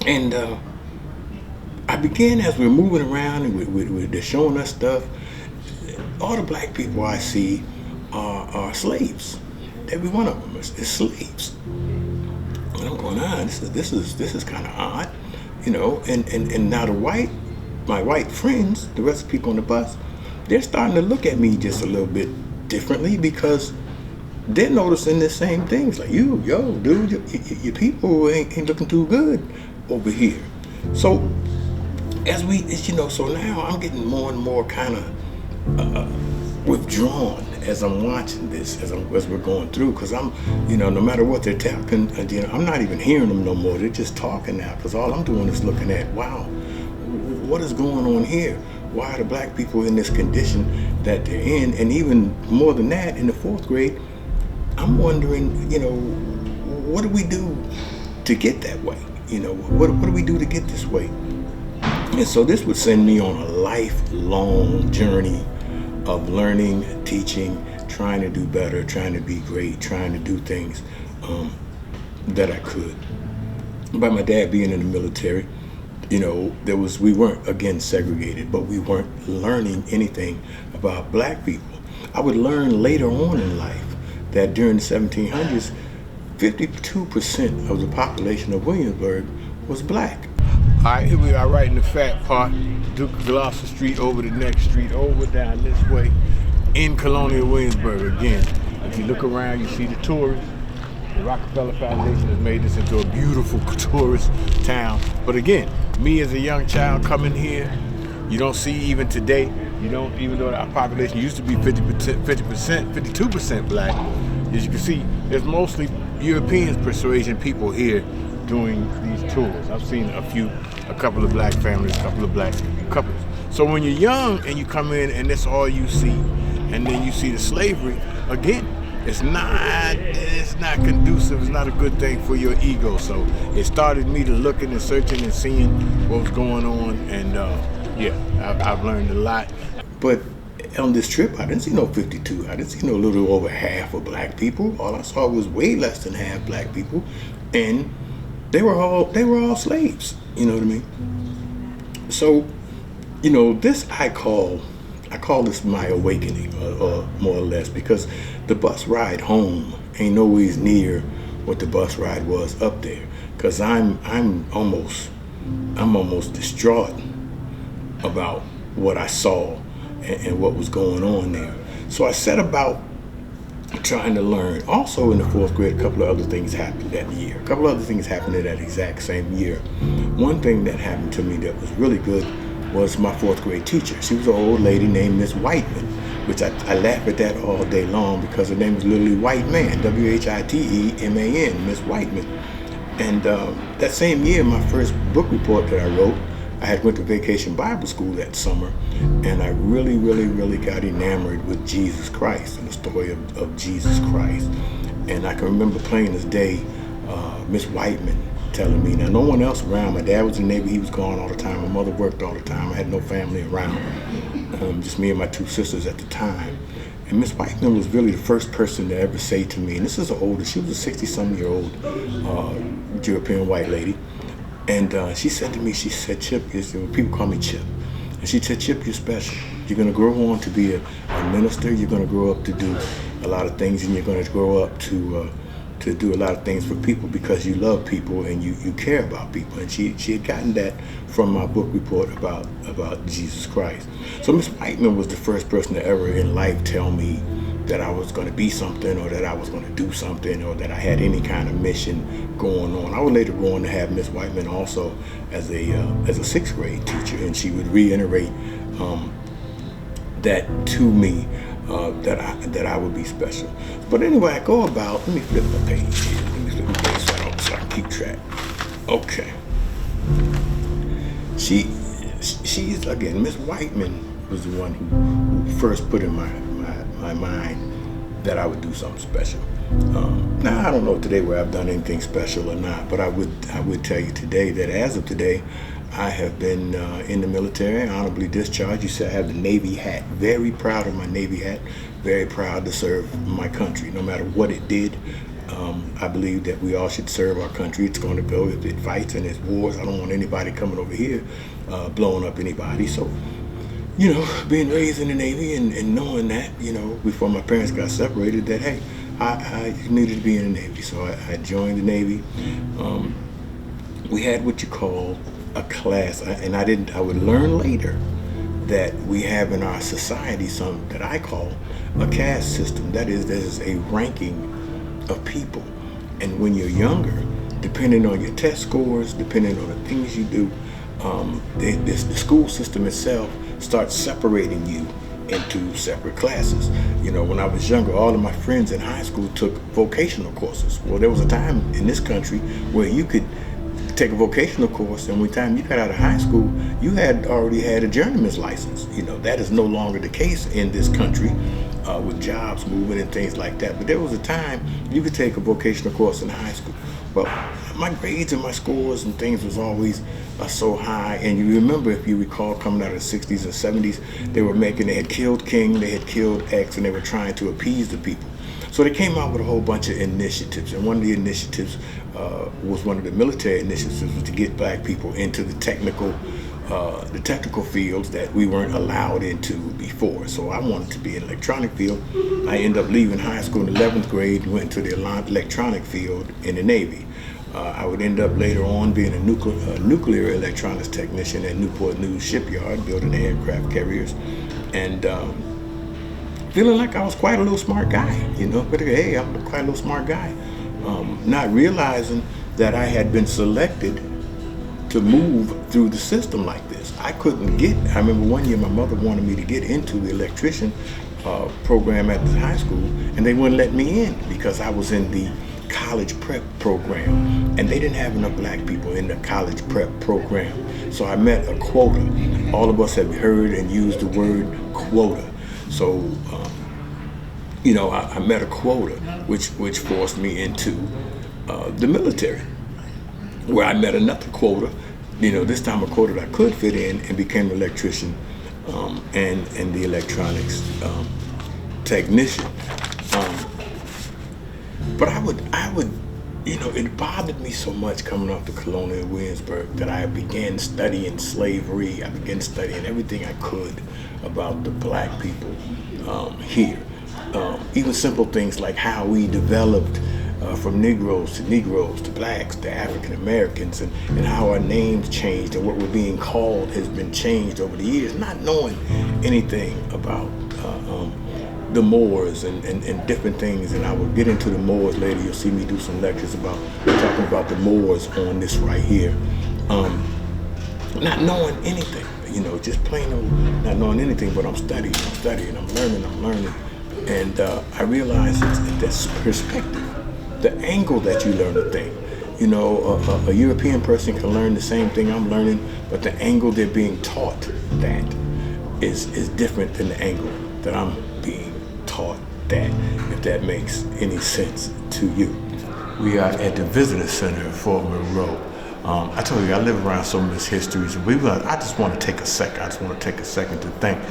and I began as we're moving around and they're showing us stuff. All the black people I see are slaves. Every one of them is slaves. And I'm going, this is kind of odd, you know. And now my white friends, the rest of the people on the bus, they're starting to look at me just a little bit differently because they're noticing the same things. Like, dude, your people ain't looking too good over here. So so now I'm getting more and more kind of withdrawn as I'm watching this, as we're going through, because I'm, no matter what they're talking, I'm not even hearing them no more. They're just talking now, because all I'm doing is looking at, wow, what is going on here? Why are the black people in this condition that they're in? And even more than that, in the 4th grade, I'm wondering, what do we do to get that way? What do we do to get this way? And so this would send me on a lifelong journey of learning, teaching, trying to do better, trying to be great, trying to do things that I could. By my dad being in the military, we weren't, again, segregated, but we weren't learning anything about black people. I would learn later on in life that during the 1700s, 52% of the population of Williamsburg was black. All right, here we are right in the fat part. Duke of Gloucester Street, over the next street, over down this way, in Colonial Williamsburg again. If you look around, you see the tourists. The Rockefeller Foundation has made this into a beautiful tourist town. But again, me as a young child coming here, you don't see even today, even though our population used to be 52% black, as you can see, there's mostly European persuasion people here doing these tours. I've seen a couple of black families, a couple of black couples. So when you're young and you come in and that's all you see, and then you see the slavery, again, it's not conducive, it's not a good thing for your ego. So it started me to looking and searching and seeing what was going on, and I've learned a lot. But on this trip, I didn't see no 52. I didn't see no little over half of black people. All I saw was way less than half black people, and they were all slaves. You know what I mean? So, this I call this my awakening, or more or less, because the bus ride home ain't always near what the bus ride was up there. Cause I'm almost distraught about what I saw and what was going on there. So I set about trying to learn. Also in the 4th grade, a couple of other things happened that year. A couple of other things happened in that exact same year. One thing that happened to me that was really good was my 4th grade teacher. She was an old lady named Miss Whiteman, which I laugh at that all day long because her name was literally White Man, Whiteman, Miss Whiteman. And that same year, my first book report that I wrote, I had went to Vacation Bible School that summer, and I really, really, really got enamored with Jesus Christ and the story of Jesus Christ. And I can remember plain as day, Miss Whiteman telling me. Now, no one else around. My dad was in the Navy. He was gone all the time. My mother worked all the time. I had no family around. Just me and my 2 sisters at the time. And Miss Whiteman was really the first person to ever say to me, and this is an older, she was a 60-some-year-old European white lady. And she said to me, she said, Chip, people call me Chip. And she said, Chip, you're special. You're going to grow on to be a minister. You're going to grow up to do a lot of things, and you're going to grow up to do a lot of things for people because you love people and you care about people. And she had gotten that from my book report about Jesus Christ. So Miss Whiteman was the first person to ever in life tell me that I was going to be something, or that I was going to do something, or that I had any kind of mission going on. I would later go on to have Miss Whiteman also as a 6th grade teacher, and she would reiterate that to me, that I would be special. But anyway, I go about, let me flip my page here. Let me flip my page so I can keep track. Okay. She's again, Miss Whiteman was the one who first put in my mind that I would do something special. Now I don't know today where I've done anything special or not, but I would tell you today that as of today, I have been in the military, honorably discharged. You see, I have the Navy hat. Very proud of my Navy hat. Very proud to serve my country, no matter what it did. I believe that we all should serve our country. It's going to go if it fights and it's wars. I don't want anybody coming over here blowing up anybody. So, you know, being raised in the Navy and knowing that, you know, before my parents got separated, that, hey, I needed to be in the Navy. So I joined the Navy. We had what you call a class, and I would learn later that we have in our society something that I call a caste system. That is, there's a ranking of people. And when you're younger, depending on your test scores, depending on the things you do, the school system itself starts separating you into separate classes. You know, when I was younger, all of my friends in high school took vocational courses. Well, there was a time in this country where you could take a vocational course, and when time you got out of high school, you had already had a journeyman's license. You know, that is no longer the case in this country with jobs moving and things like that. But there was a time you could take a vocational course in high school. Well, my grades and my scores and things was always so high. And you remember, if you recall, coming out of the 60s and 70s, they had killed King, they had killed X, and they were trying to appease the people. So they came out with a whole bunch of initiatives, and one of the initiatives was one of the military initiatives, was to get black people into the technical fields that we weren't allowed into before. So I wanted to be in the electronic field. I ended up leaving high school in the 11th grade and went to the electronic field in the Navy. I would end up later on being a nuclear electronics technician at Newport News Shipyard, building the aircraft carriers, and feeling like I was quite a little smart guy, you know, but hey, I'm quite a little smart guy. Not realizing that I had been selected to move through the system like this. I remember one year my mother wanted me to get into the electrician program at the high school, and they wouldn't let me in because I was in the college prep program, and they didn't have enough black people in the college prep program. So I met a quota. All of us have heard and used the word quota. So, you know, I met a quota, which forced me into the military, where I met another quota. You know, this time a quota that I could fit in, and became an electrician and the electronics technician. But I would, you know, it bothered me so much coming off the Colonial Williamsburg that I began studying slavery. I began studying everything I could about the black people here. Even simple things like how we developed from Negroes to blacks to African Americans, and how our names changed and what we're being called has been changed over the years, not knowing anything about the Moors and different things. And I will get into the Moors later. You'll see me do some lectures talking about the Moors on this right here. Not knowing anything, you know, just plain old not knowing anything, but I'm studying, I'm learning. And I realized it's perspective, the angle that you learn a thing. You know, a European person can learn the same thing I'm learning, but the angle they're being taught that is different than the angle that I'm being taught that, if that makes any sense to you. We are at the Visitor Center at Fort Monroe. I told you I live around so much history, so I just want to take a second. I just want to take a second to thank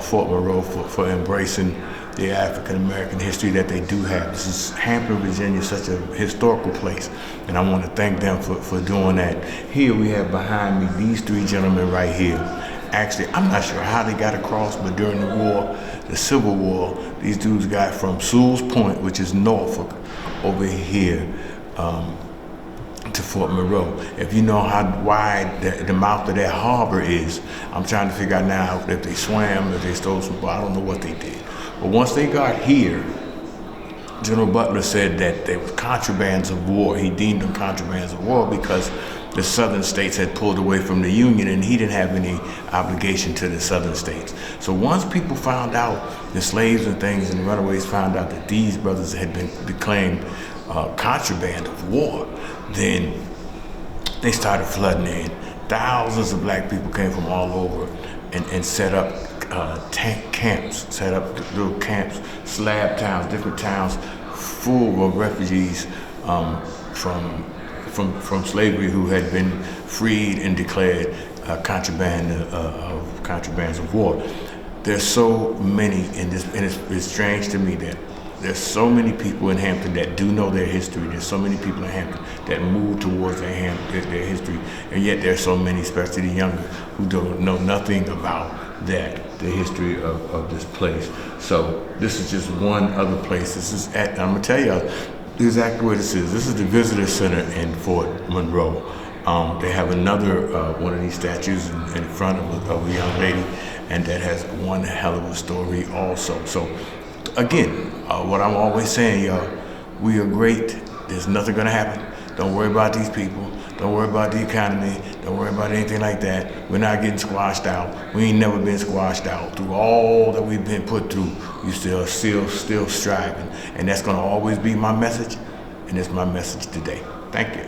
Fort Monroe for embracing the African American history that they do have. This is Hampton, Virginia, such a historical place, and I want to thank them for doing that. Here we have behind me these three gentlemen right here. Actually, I'm not sure how they got across, but during the war, the Civil War, these dudes got from Sewell's Point, which is Norfolk, over here to Fort Monroe. If you know how wide the mouth of that harbor is, I'm trying to figure out now if they swam, if they stole some, I don't know what they did. But once they got here, General Butler said that they were contrabands of war. He deemed them contrabands of war because the southern states had pulled away from the Union and he didn't have any obligation to the southern states. So once people found out, the slaves and things and the runaways found out that these brothers had been declaimed contraband of war, then they started flooding in. Thousands of black people came from all over and set up camps, set up little camps, slab towns, different towns full of refugees from slavery who had been freed and declared contrabands of war. There's so many in this, and it's strange to me that there's so many people in Hampton that do know their history. There's so many people in Hampton that move towards their history, and yet there's so many, especially the younger, who don't know nothing about the history of this place. So this is just one other place. This is I'm gonna tell you exactly where this is. This is the Visitor Center in Fort Monroe. They have another one of these statues in front of a young lady, and that has one hell of a story also. So again, what I'm always saying, y'all, we are great. There's nothing gonna happen. Don't worry about these people. Don't worry about the economy. Don't worry about anything like that. We're not getting squashed out. We ain't never been squashed out. Through all that we've been put through, you still striving. And that's gonna always be my message, and it's my message today. Thank you.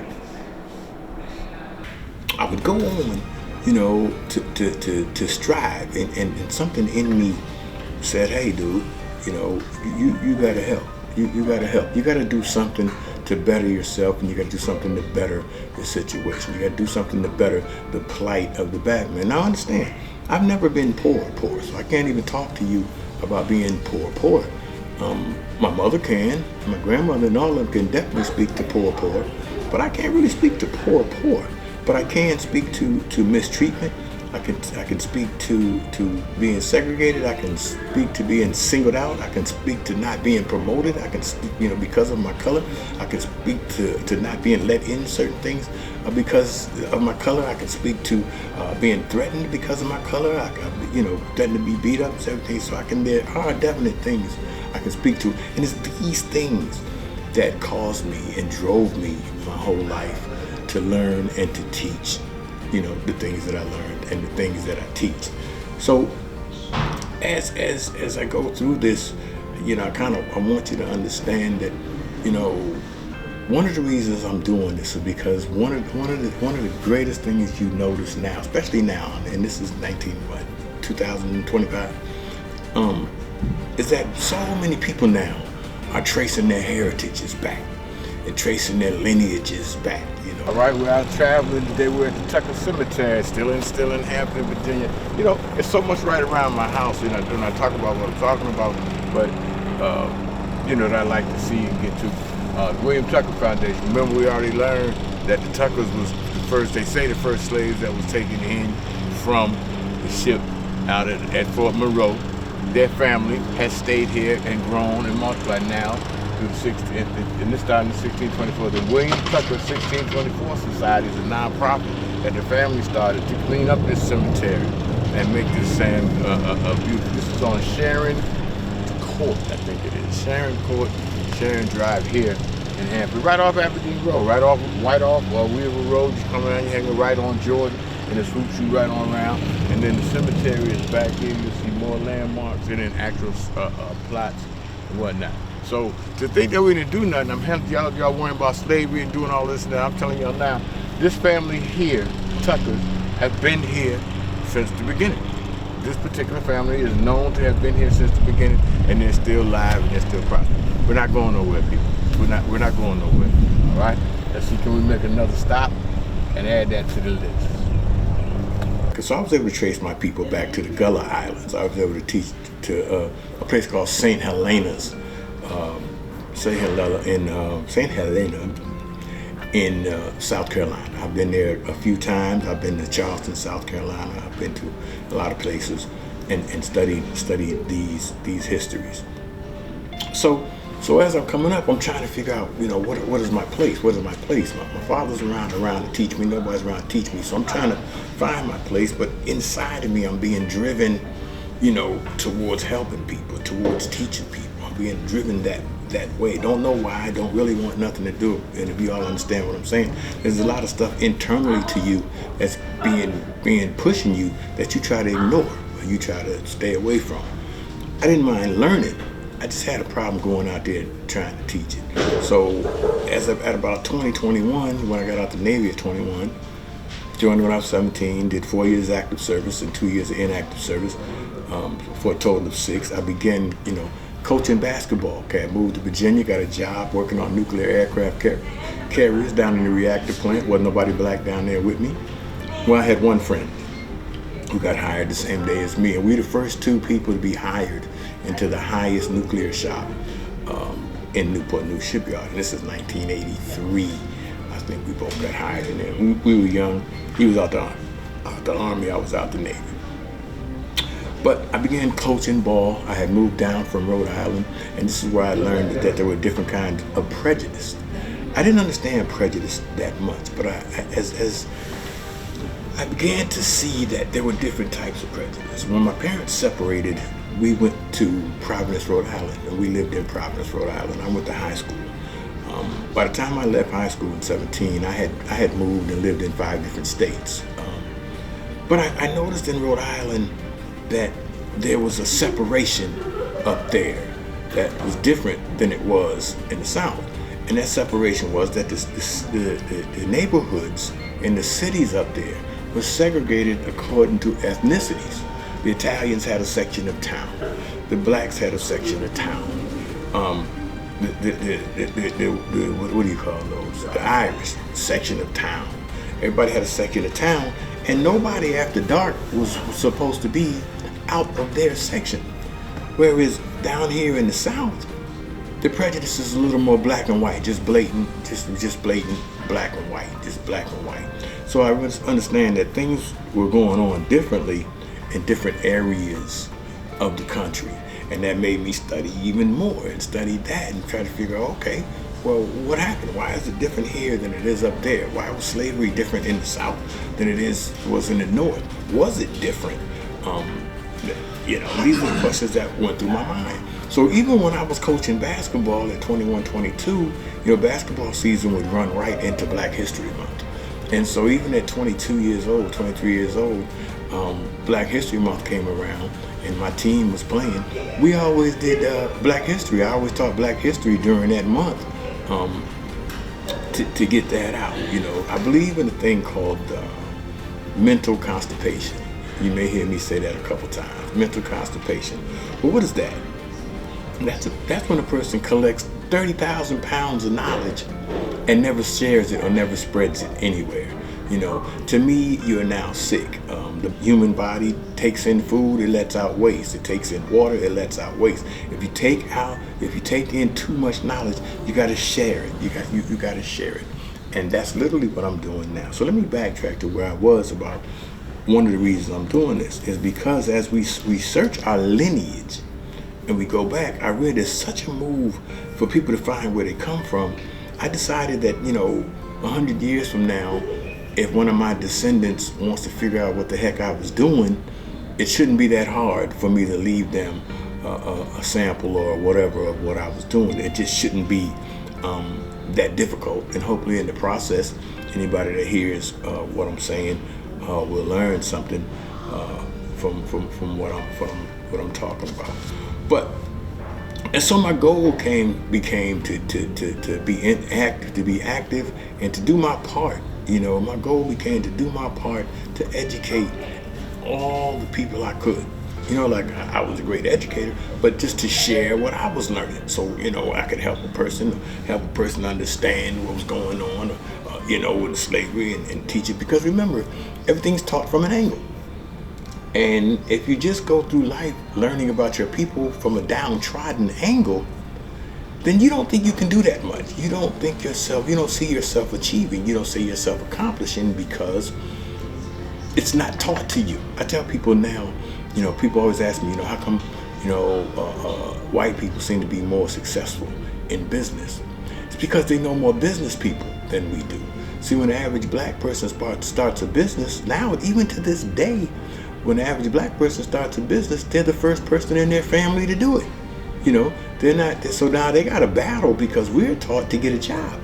I would go on, to strive, and something in me said, hey, dude, you gotta help. You gotta help. You gotta do something to better yourself, and you gotta do something to better the situation. You gotta do something to better the plight of the black man. Now understand, I've never been poor, so I can't even talk to you about being poor. My mother can, my grandmother and all of them can definitely speak to poor, but I can't really speak to poor. But I can speak to mistreatment. I can speak to being segregated. I can speak to being singled out. I can speak to not being promoted. I can speak, because of my color. I can speak to not being let in certain things because of my color. I can speak to being threatened because of my color. I can, threatened to be beat up, everything. So there are definite things I can speak to, and it's these things that caused me and drove me my whole life to learn and to teach. The things that I learned and the things that I teach. So as I go through this, I want you to understand that, one of the reasons I'm doing this is because one of the greatest things you notice now, especially now, and this is 2025, is that so many people now are tracing their heritages back and tracing their lineages back. All right, we're out traveling today. We're at the Tucker Cemetery, still in Hampton, Virginia. It's so much right around my house. Do not talk about what I'm talking about, but that I like to see and get to. William Tucker Foundation. Remember, we already learned that the Tuckers was the first slaves that was taken in from the ship out at Fort Monroe. Their family has stayed here and grown and multiplied now. And this started in 1624. The William Tucker 1624 Society is a nonprofit that the family started to clean up this cemetery and make this sand beautiful. This is on Sharon Court, I think it is. Sharon Court, Sharon Drive here in Hampton. Right off Aberdeen Road, right off Weaver Road. You come around, you hang right on Jordan, and it swoops you right on around. And then the cemetery is back here. You'll see more landmarks and then actual plots and whatnot. So to think that we didn't do nothing, y'all worrying about slavery and doing all this and that. I'm telling y'all now, this family here, Tuckers, have been here since the beginning. This particular family is known to have been here since the beginning, and they're still alive and they're still prosperous. We're not going nowhere, people. We're not going nowhere. All right? Let's see, can we make another stop and add that to the list? So I was able to trace my people back to the Gullah Islands. I was able to teach to a place called St. Helena's, St. Helena in South Carolina. I've been there a few times. I've been to Charleston, South Carolina. I've been to a lot of places and studied these histories. So as I'm coming up, I'm trying to figure out, what is my place? What is my place? My father's around to teach me. Nobody's around to teach me. So I'm trying to find my place. But inside of me, I'm being driven, towards helping people, towards teaching people. I'm being driven that way. Don't know why. Don't really want nothing to do. And if you all understand what I'm saying, there's a lot of stuff internally to you that's being pushing you that you try to ignore or you try to stay away from. I didn't mind learning. I just had a problem going out there trying to teach it. So at about 21, when I got out the Navy at 21, joined when I was 17, did 4 years active service and 2 years of inactive service, for a total of 6. I began, coaching basketball. Okay, I moved to Virginia, got a job working on nuclear aircraft carriers down in the reactor plant. Wasn't nobody black down there with me. Well, I had one friend who got hired the same day as me, and we the first 2 people to be hired into the highest nuclear shop in Newport News Shipyard. And this is 1983. I think we both got hired in there. We were young. He was out the Army. I was out the Navy. But I began coaching ball. I had moved down from Rhode Island, and this is where I learned that there were different kinds of prejudice. I didn't understand prejudice that much, but as I began to see that there were different types of prejudice. When my parents separated, we went to Providence, Rhode Island, and we lived in Providence, Rhode Island. I went to high school. By the time I left high school in 17, I had moved and lived in 5 different states. But I noticed in Rhode Island that there was a separation up there that was different than it was in the South. And that separation was that the neighborhoods in the cities up there were segregated according to ethnicities. The Italians had a section of town. The blacks had a section of town. What do you call those? The Irish section of town. Everybody had a section of town, and nobody after dark was supposed to be out of their section. Whereas down here in the South, the prejudice is a little more black and white, just blatant, just blatant black and white, just black and white. So I understand that things were going on differently in different areas of the country. And that made me study even more and study that and try to figure out, okay, well, what happened? Why is it different here than it is up there? Why was slavery different in the South than it was in the North? Was it different? These are the questions that went through my mind. So even when I was coaching basketball at 21, 22, basketball season would run right into Black History Month. And so even at 22 years old, 23 years old, Black History Month came around and my team was playing. We always did Black History. I always taught Black History during that month to get that out. I believe in a thing called mental constipation. You may hear me say that a couple times. Mental constipation. Well, what is that? That's when a person collects 30,000 pounds of knowledge and never shares it or never spreads it anywhere. To me, you're now sick. The human body takes in food, it lets out waste. It takes in water, it lets out waste. If you take in too much knowledge, you got to share it. You got to share it, and that's literally what I'm doing now. So let me backtrack to where I was about. One of the reasons I'm doing this is because as we search our lineage and we go back, I read there's such a move for people to find where they come from. I decided that 100 years from now, if one of my descendants wants to figure out what the heck I was doing, it shouldn't be that hard for me to leave them a sample or whatever of what I was doing. It just shouldn't be that difficult. And hopefully in the process, anybody that hears what I'm saying will learn something from what I'm talking about. And so my goal became to be active and to do my part. My goal became to do my part to educate all the people I could. You know, like I was a great educator, but just to share what I was learning. So, you know, I could help a person understand what was going on, you know, with slavery and teach it. Because remember, everything's taught from an angle. And if you just go through life learning about your people from a downtrodden angle, then you don't think you can do that much. You don't see yourself achieving, you don't see yourself accomplishing, because it's not taught to you. I tell people now, you know, people always ask me, you know, how come, you know, white people seem to be more successful in business? It's because they know more business people than we do. See, when the average black person starts a business, now even to this day, when the average black person starts a business, they're the first person in their family to do it. You know, they're not, so now they got a battle because we're taught to get a job.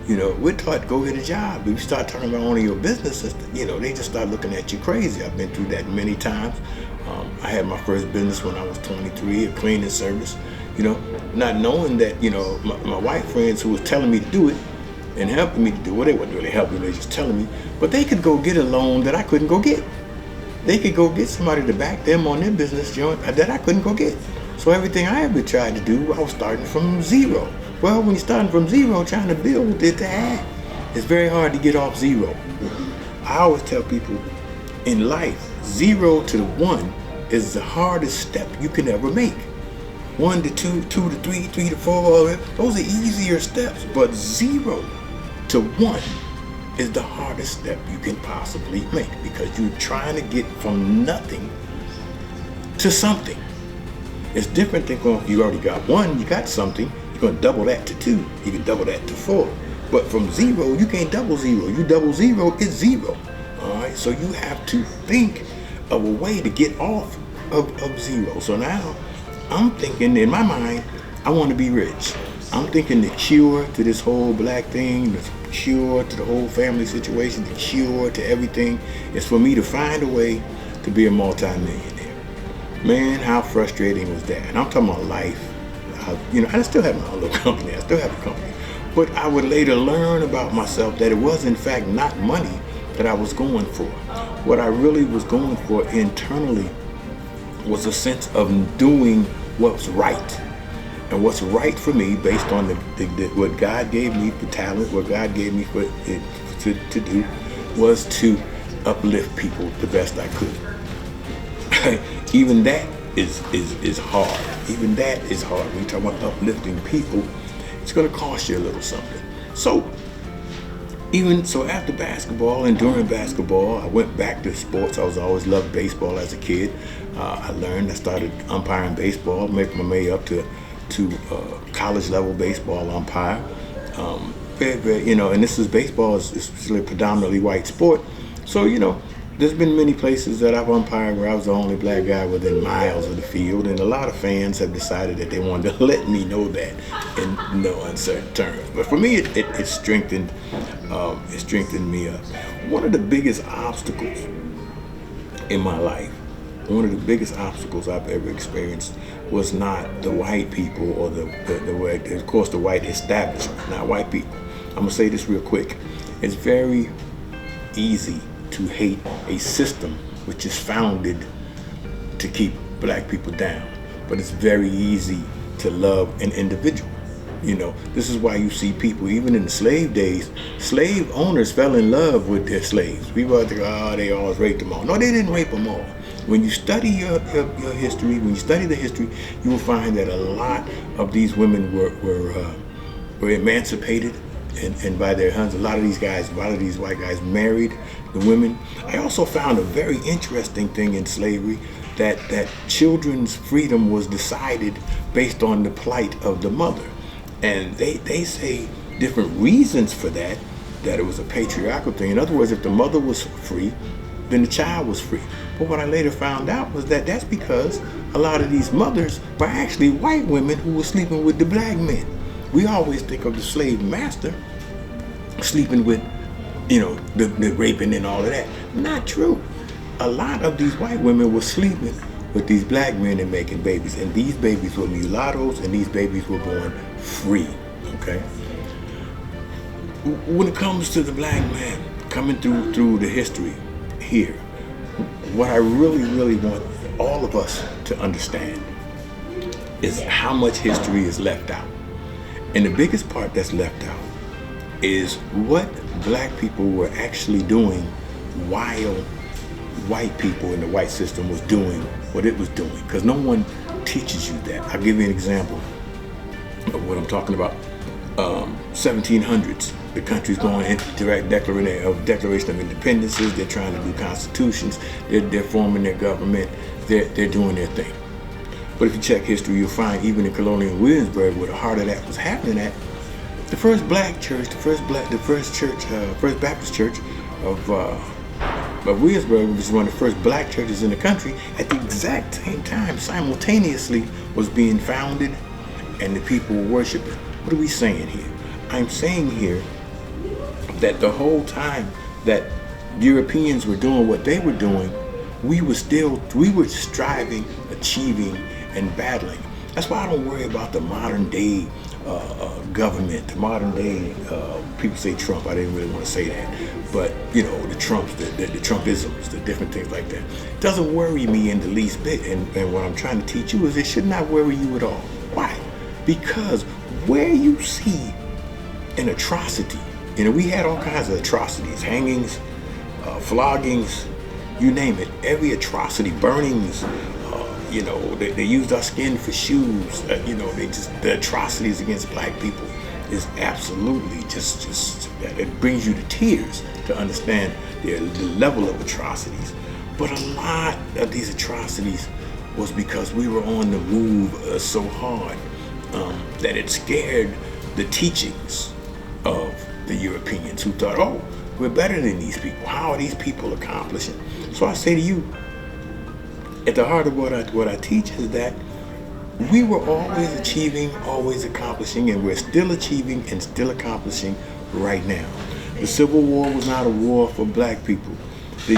You know, we're taught to go get a job. If you start talking about owning your business, you know, they just start looking at you crazy. I've been through that many times. I had my first business when I was 23, a cleaning service, you know, not knowing that, you know, my white friends who was telling me to do it and helping me to do it, they wasn't really helping me, they were just telling me, but they could go get a loan that I couldn't go get. They could go get somebody to back them on their business joint that I couldn't go get. So everything I ever tried to do, I was starting from zero. Well, when you're starting from zero, trying to build it to add, it's very hard to get off zero. I always tell people, in life, 0 to 1 is the hardest step you can ever make. 1 to 2, 2 to 3, 3 to 4, those are easier steps. But 0 to 1 is the hardest step you can possibly make, because you're trying to get from nothing to something. It's different than going, you already got 1, you got something, you're going to double that to 2, you can double that to 4. But from 0, you can't double 0. You double 0, it's 0. All right, so you have to think of a way to get off of 0. So now I'm thinking in my mind, I want to be rich. I'm thinking the cure to this whole black thing, the cure to the whole family situation, the cure to everything is for me to find a way to be a multi-millionaire. Man, how frustrating was that? And I'm talking about life. You know, I still have my own little company. I still have a company. But I would later learn about myself that it was in fact not money that I was going for. What I really was going for internally was a sense of doing what's right. And what's right for me based on what God gave me for talent, what God gave me for to do, was to uplift people the best I could. Even that is hard. Even that is hard. When you talk about uplifting people, it's going to cost you a little something. So after basketball and during basketball, I went back to sports. I always loved baseball as a kid. I started umpiring baseball, making my way up to college level baseball umpire. You know, and baseball is a predominantly white sport. So, you know, there's been many places that I've umpired where I was the only black guy within miles of the field, and a lot of fans have decided that they wanted to let me know that in no uncertain terms. But for me, it strengthened me up. One of the biggest obstacles in my life, one of the biggest obstacles I've ever experienced was not the white people or of course the white establishment, not white people. I'm gonna say this real quick. It's very easy to hate a system which is founded to keep black people down, but it's very easy to love an individual. You know, this is why you see people, even in the slave days, slave owners fell in love with their slaves. People are like, they always raped them all. No, they didn't rape them all. When you study your history, when you study the history, you will find that a lot of these women were emancipated and by their husbands. A lot of these white guys married the women. I also found a very interesting thing in slavery, that children's freedom was decided based on the plight of the mother. And they say different reasons for that it was a patriarchal thing. In other words, if the mother was free, then the child was free. But what I later found out was that that's because a lot of these mothers were actually white women who were sleeping with the black men. We always think of the slave master sleeping with, you know, the raping and all of that. Not true. A lot of these white women were sleeping with these black men and making babies. And these babies were mulattoes, and these babies were born free, okay? When it comes to the black man coming through the history here, what I really want all of us to understand is how much history is left out. And the biggest part that's left out is what black people were actually doing while white people in the white system was doing what it was doing. Because no one teaches you that. I'll give you an example of what I'm talking about. 1700s, the country's going into direct Declaration of Independences. They're trying to do constitutions. They're forming their government. They're doing their thing. But if you check history, you'll find even in colonial Williamsburg, where the heart of that was happening at, the first black church, the first Baptist church of Williamsburg, which is one of the first black churches in the country, at the exact same time, simultaneously, was being founded, and the people were worshiping. What are we saying here? I'm saying here that the whole time that Europeans were doing what they were doing, we were striving, achieving, and battling. That's why I don't worry about the modern day government, the modern day, people say Trump, I didn't really want to say that, but you know, the Trumps, the Trumpisms, the different things like that. It doesn't worry me in the least bit, and what I'm trying to teach you is it should not worry you at all. Why? Because where you see an atrocity, you know, we had all kinds of atrocities, hangings, floggings, you name it, every atrocity, burnings, you know, they used our skin for shoes, you know, the atrocities against black people is absolutely just it brings you to tears to understand the level of atrocities. But a lot of these atrocities was because we were on the move so hard that it scared the teachings of the Europeans, who thought, oh, we're better than these people. How are these people accomplishing? So I say to you, at the heart of what I teach is that we were always achieving, always accomplishing, and we're still achieving and still accomplishing right now. The Civil War was not a war for black people. The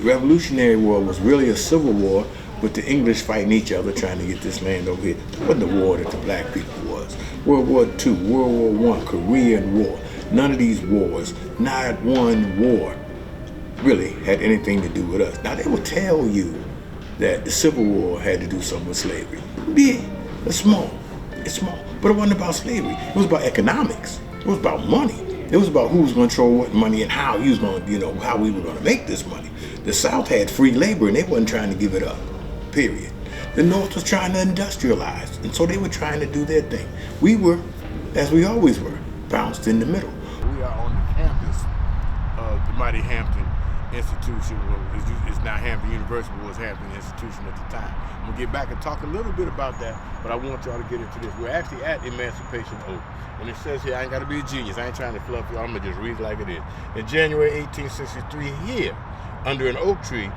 Revolutionary War was really a civil war with the English fighting each other trying to get this land over here. That wasn't the war that the black people was. World War II, World War I, Korean War. None of these wars, not one war, really had anything to do with us. Now they will tell you that the Civil War had to do something with slavery. Big, it's small, but it wasn't about slavery. It was about economics. It was about money. It was about who was going to control what money and how he was going to, you know, how we were going to make this money. The South had free labor and they wasn't trying to give it up, period. The North was trying to industrialize, and so they were trying to do their thing. We were, as we always were, bounced in the middle. We are on the campus of the mighty Hampton Institution. It's now Hampton University, was Hampton Institution at the time. I'm gonna get back and talk a little bit about that, but I want y'all to get into this. We're actually at Emancipation Oak, and it says here, I ain't gotta be a genius. I ain't trying to fluff you. I'm gonna just read it like it is. In January 1863, here, under an oak tree,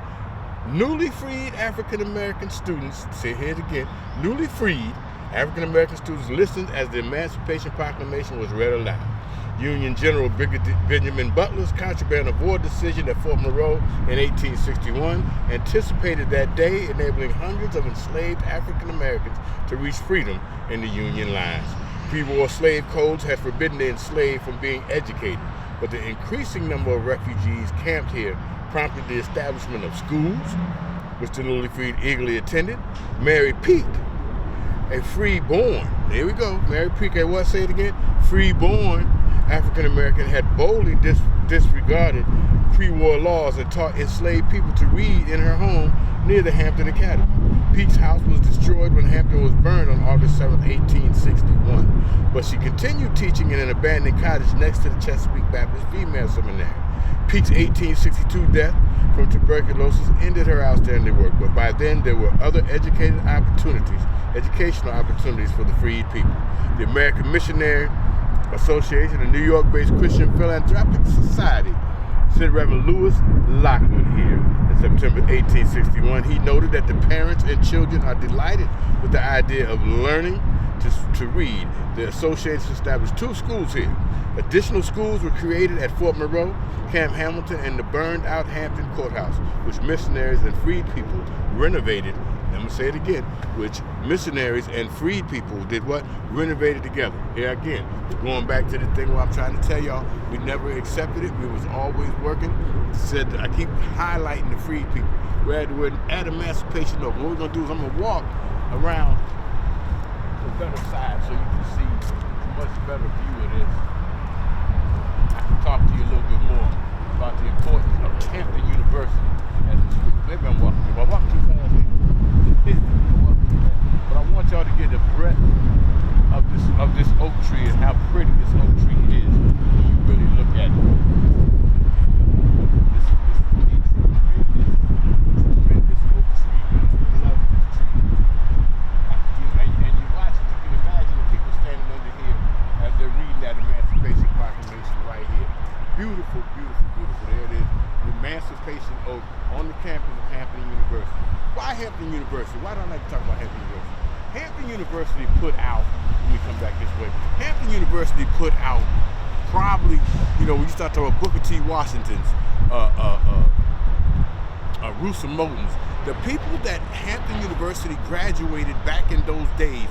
newly freed African-American students, say it again, newly freed African-American students listened as the Emancipation Proclamation was read aloud. Union General Benjamin Butler's contraband of war decision at Fort Monroe in 1861 anticipated that day, enabling hundreds of enslaved African Americans to reach freedom in the Union lines. Pre-war slave codes had forbidden the enslaved from being educated, but the increasing number of refugees camped here prompted the establishment of schools, which the newly freed eagerly attended. Mary Peak, a free-born, there we go, Mary Peak, say it again, free-born African-American, had boldly disregarded pre-war laws and taught enslaved people to read in her home near the Hampton Academy. Peak's house was destroyed when Hampton was burned on August 7, 1861, but she continued teaching in an abandoned cottage next to the Chesapeake Baptist Female Seminary. Peak's 1862 death from tuberculosis ended her outstanding work, but by then there were other educational opportunities for the freed people. The American Missionary Association, a New York-based Christian philanthropic society, sent Reverend Lewis Lockwood here in September 1861. He noted that the parents and children are delighted with the idea of learning to read. The association established 2 schools here. Additional schools were created at Fort Monroe, Camp Hamilton, and the burned-out Hampton Courthouse, which missionaries and freed people renovated I'm gonna say it again, which missionaries and freed people did what? Renovated together. Here again, going back to the thing where I'm trying to tell y'all, we never accepted it. We was always working. Said I keep highlighting the freed people. We're at emancipation of. What we're gonna do is I'm gonna walk around the better side so you can see a much better view of this. I can talk to you a little bit more about the importance of Hampton University as a school. Maybe I'm walking. If I walk too fast, but I want y'all to get the breadth of this oak tree and how pretty this oak tree is when you really look at it. This is a tremendous oak tree. I love this tree. And you watch it, you can imagine the people standing under here as they're reading that Emancipation Proclamation right here. Beautiful, beautiful, beautiful. There it is. The Emancipation Oak on the campus of Hampton University. Why Hampton University? Why do I like to talk about Hampton University? Hampton University put out, let me come back this way. Hampton University put out probably, when you start talking about Booker T. Washington's, Rosa Moulton's, the people that Hampton University graduated back in those days,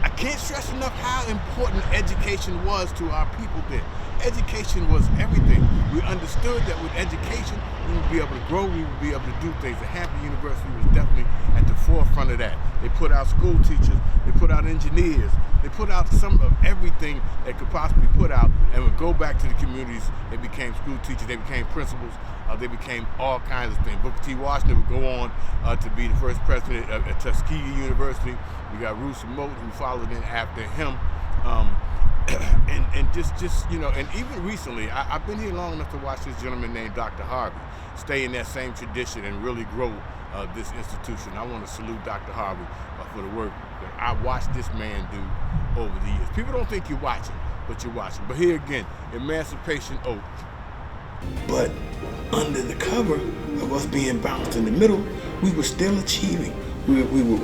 I can't stress enough how important education was to our people then. Education was everything. We understood that with education, we would be able to grow, we would be able to do things. And Hampton University was definitely at the forefront of that. They put out school teachers, they put out engineers, they put out some of everything they could possibly put out, and would go back to the communities. They became school teachers, they became principals, they became all kinds of things. Booker T. Washington would go on to be the first president at Tuskegee University. We got Rosa Moulton, who followed in after him. And just and even recently, I've been here long enough to watch this gentleman named Dr. Harvey stay in that same tradition and really grow this institution. I want to salute Dr. Harvey for the work that I watched this man do over the years. People don't think you're watching, but you're watching. But here again, Emancipation Oak. But under the cover of us being bounced in the middle, we were still achieving. We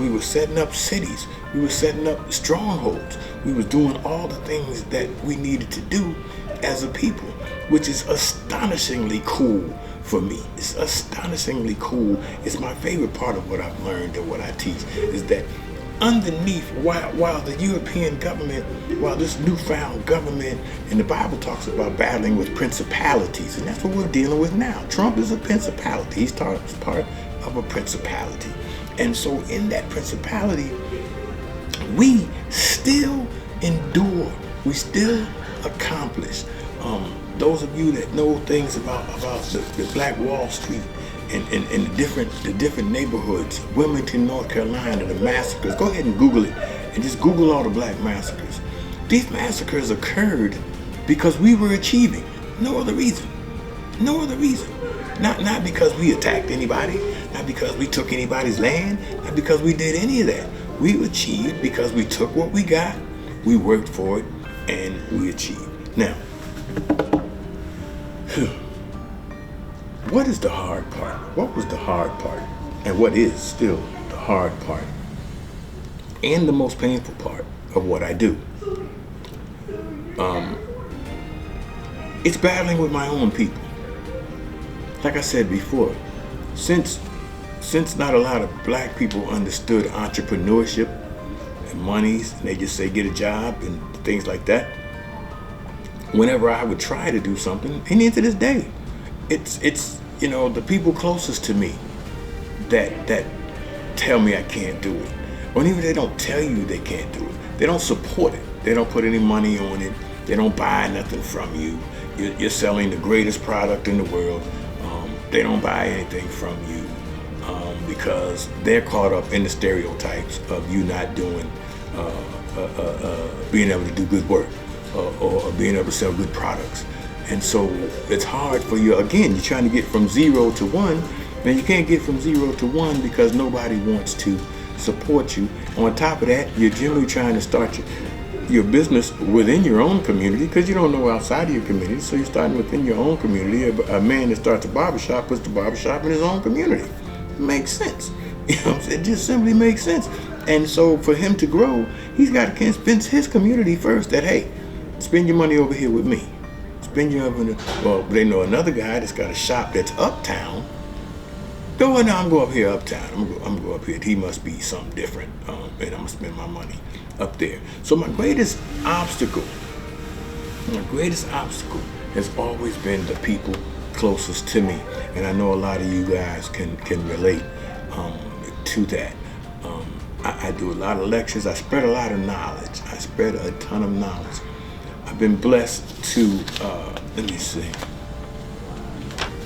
were setting up cities. We were setting up strongholds. We were doing all the things that we needed to do as a people, which is astonishingly cool for me. It's astonishingly cool. It's my favorite part of what I've learned and what I teach is that underneath, while the European government, while this newfound government, and the Bible talks about battling with principalities, and that's what we're dealing with now. Trump is a principality. He's part of a principality. And so in that principality, we still endure, we still accomplish. Those of you that know things about the Black Wall Street and the different neighborhoods, Wilmington, North Carolina, the massacres, go ahead and Google it and just Google all the black massacres. These massacres occurred because we were achieving. No other reason. No other reason. Not because we attacked anybody, not because we took anybody's land, not because we did any of that. We achieved because we took what we got, we worked for it, and we achieved. Now, what is the hard part? What was the hard part? And what is still the hard part? And the most painful part of what I do? It's battling with my own people. Like I said before, since not a lot of black people understood entrepreneurship and monies, and they just say get a job and things like that, whenever I would try to do something, and even to this day, it's the people closest to me that tell me I can't do it. Or even they don't tell you they can't do it. They don't support it. They don't put any money on it. They don't buy nothing from you. You're selling the greatest product in the world. They don't buy anything from you because they're caught up in the stereotypes of you not doing, being able to do good work or being able to sell good products. And so it's hard for you. Again, you're trying to get from 0 to 1, and you can't get from 0 to 1 because nobody wants to support you. On top of that, you're generally trying to start your business within your own community because you don't know outside of your community. So you're starting within your own community. A man that starts a barbershop puts the barbershop in his own community. It makes sense. It just simply makes sense. And so for him to grow, he's got to convince his community first that, hey, spend your money over here with me. Spend your money. Well, they know another guy that's got a shop that's uptown. Go ahead now, I'm going up here uptown. I'm gonna go up here. He must be something different, and I'm gonna spend my money up there. So my greatest obstacle has always been the people closest to me, and I know a lot of you guys can relate to that. I do a lot of lectures. I spread a lot of knowledge. I spread a ton of knowledge. I've been blessed to, let me see.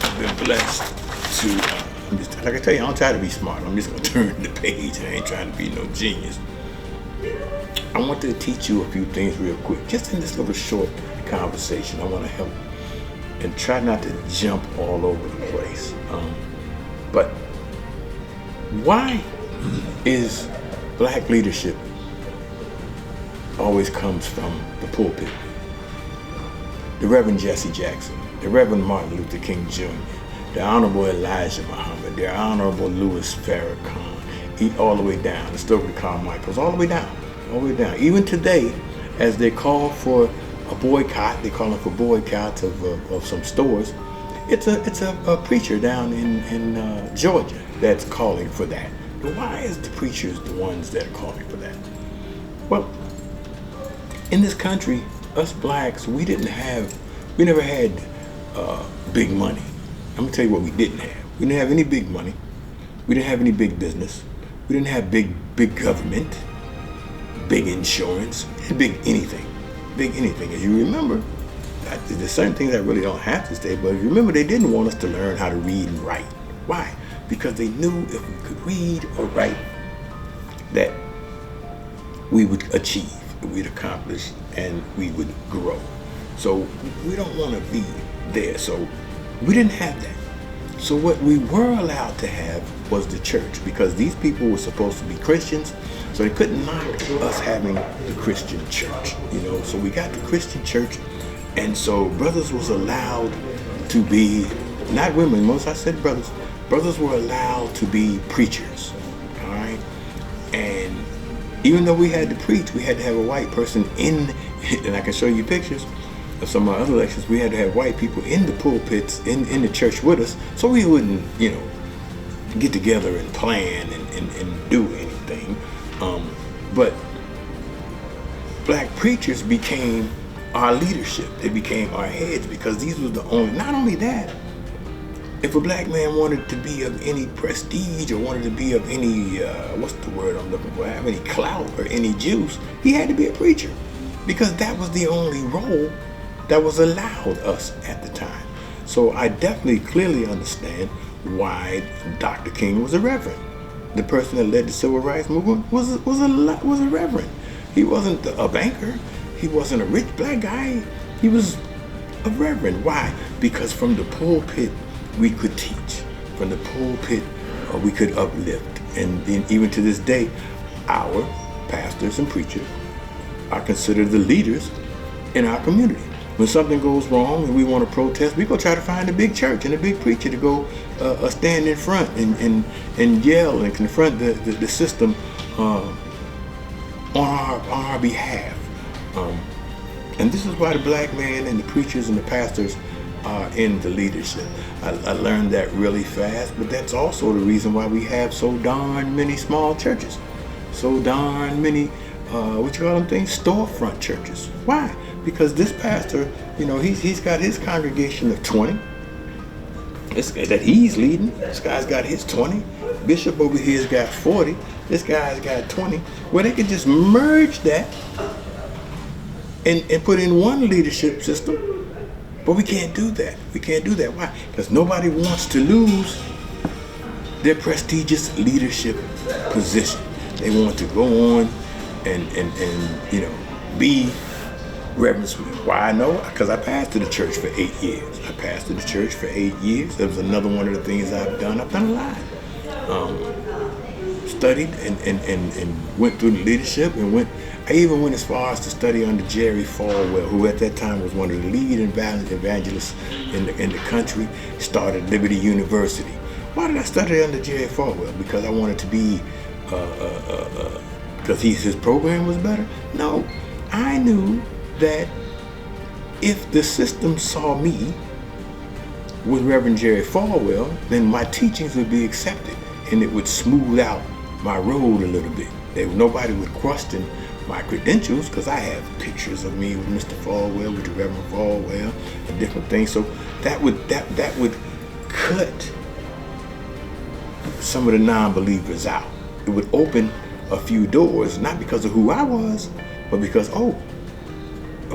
I've been blessed to, like I tell you, I don't try to be smart. I'm just going to turn the page. I ain't trying to be no genius. I want to teach you a few things real quick. Just in this little short conversation, I want to help and try not to jump all over the place. But why is black leadership always comes from the pulpit? The Reverend Jesse Jackson, the Reverend Martin Luther King Jr., the Honorable Elijah Muhammad, the Honorable Louis Farrakhan, all the way down, the Stokely Carmichaels, all the way down. Even today, as they call for a boycott, they call for boycotts of some stores. It's a preacher down in Georgia that's calling for that. But why is the preachers the ones that are calling for that? Well, in this country, us blacks, we never had big money. I'm gonna tell you what we didn't have. We didn't have any big money. We didn't have any big business. We didn't have big government, big insurance, big anything. As you remember, there's certain things that really don't have to stay, but if you remember, they didn't want us to learn how to read and write. Why? Because they knew if we could read or write, that we would achieve, we'd accomplish, and we would grow. So we don't want to be there. So we didn't have that. So what we were allowed to have was the church, because these people were supposed to be Christians, so they couldn't knock us having the Christian church, So we got the Christian church, and so brothers was allowed to be, not women, most I said brothers. Brothers were allowed to be preachers, all right? And even though we had to preach, we had to have a white person in, and I can show you pictures of some of my other lectures, we had to have white people in the pulpits, in the church with us, so we wouldn't, get together and plan and do anything. But black preachers became our leadership. They became our heads, because these were the only, not only that, if a black man wanted to be of any prestige or wanted to be of any, what's the word I'm looking for, have any clout or any juice, he had to be a preacher, because that was the only role that was allowed us at the time. So I definitely clearly understand why Dr. King was a reverend. The person that led the civil rights movement was a reverend. He wasn't a banker. He wasn't a rich black guy. He was a reverend. Why? Because from the pulpit, we could teach. From the pulpit, we could uplift. And even to this day, our pastors and preachers are considered the leaders in our community. When something goes wrong and we want to protest, we go try to find a big church and a big preacher to go stand in front and yell and confront the system on our behalf. And this is why the black man and the preachers and the pastors are in the leadership. I learned that really fast, but that's also the reason why we have so darn many small churches, so darn many storefront churches. Why? Because this pastor, he's got his congregation of 20 that he's leading. This guy's got his 20. Bishop over here's got 40. This guy's got 20. Well, they can just merge that and put in one leadership system. But we can't do that. Why? Because nobody wants to lose their prestigious leadership position. They want to go on and be Reverend Smith. Why I know? Because I pastored the church for 8 years. That was another one of the things I've done. I've done a lot. Studied and went through the leadership and I even went as far as to study under Jerry Falwell, who at that time was one of the lead evangelists in the country, started Liberty University. Why did I study under Jerry Falwell? Because I wanted to be, because his program was better? No, I knew that if the system saw me, with Reverend Jerry Falwell, then my teachings would be accepted, and it would smooth out my road a little bit. Nobody would question my credentials, because I have pictures of me with Mr. Falwell, with the Reverend Falwell, and different things. So that would cut some of the non-believers out. It would open a few doors, not because of who I was, but because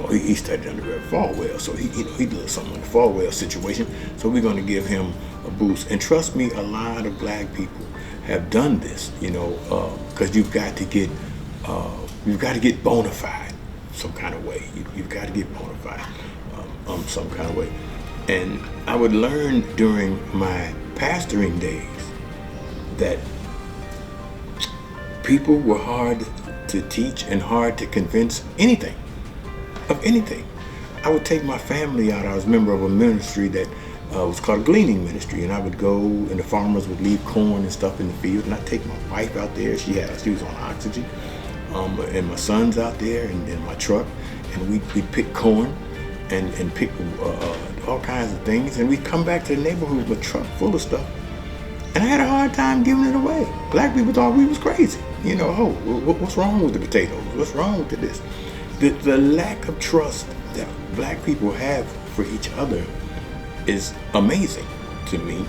he studied under Reverend Falwell, so he did something on the Falwell situation. So we're going to give him a boost. And trust me, a lot of black people have done this, because you've got to get bona fide some kind of way. You've got to get bona fide some kind of way. And I would learn during my pastoring days that people were hard to teach and hard to convince of anything. I would take my family out. I was a member of a ministry that was called a gleaning ministry, and I would go, and the farmers would leave corn and stuff in the field, and I'd take my wife out there. She was on oxygen, and my son's out there in my truck, and we'd pick corn and pick all kinds of things, and we'd come back to the neighborhood with a truck full of stuff. And I had a hard time giving it away. Black people thought we was crazy. What's wrong with the potatoes? What's wrong with this? The lack of trust that black people have for each other is amazing to me,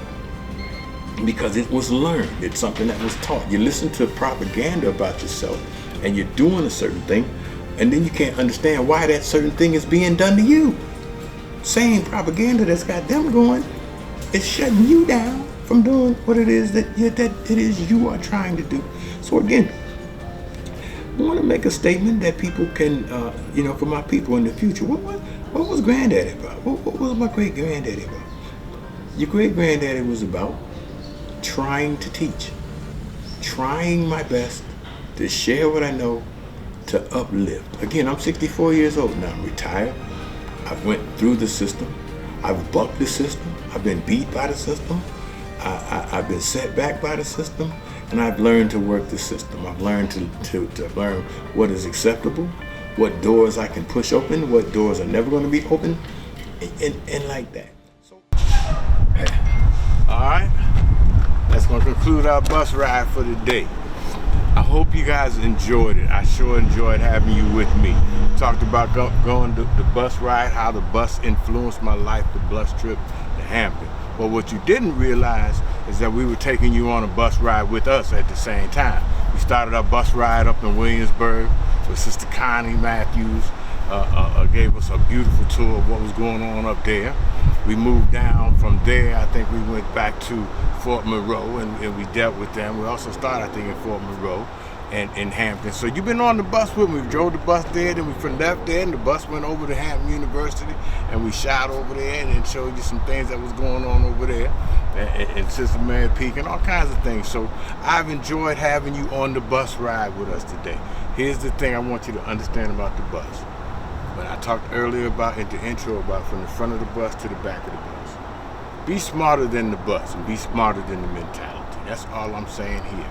because it was learned. It's something that was taught. You listen to propaganda about yourself and you're doing a certain thing, and then you can't understand why that certain thing is being done to you. Same propaganda that's got them going is shutting you down from doing what it is that you are trying to do. So again, I want to make a statement that people can, for my people in the future. What was Granddaddy about? What was my great granddaddy about? Your great granddaddy was about trying to teach, trying my best to share what I know, to uplift. Again, I'm 64 years old now. I'm retired. I've went through the system. I've bucked the system. I've been beat by the system. I've been set back by the system, and I've learned to work the system. I've learned to learn what is acceptable, what doors I can push open, what doors are never going to be open, and like that. So, all right, that's going to conclude our bus ride for the day. I hope you guys enjoyed it. I sure enjoyed having you with me. Talked about going the bus ride, how the bus influenced my life, the bus trip to Hampton. But what you didn't realize is that we were taking you on a bus ride with us at the same time. We started our bus ride up in Williamsburg with Sister Connie Matthews. Gave us a beautiful tour of what was going on up there. We moved down from there. I think we went back to Fort Monroe and we dealt with them. We also started, I think, in Fort Monroe and in Hampton. So you've been on the bus with me. We drove the bus there, then we left there, and the bus went over to Hampton University, and we shot over there and showed you some things that was going on over there, and Sister Mary Peak and all kinds of things. So I've enjoyed having you on the bus ride with us today. Here's the thing I want you to understand about the bus. When I talked earlier about in the intro about from the front of the bus to the back of the bus, be smarter than the bus and be smarter than the mentality. That's all I'm saying here.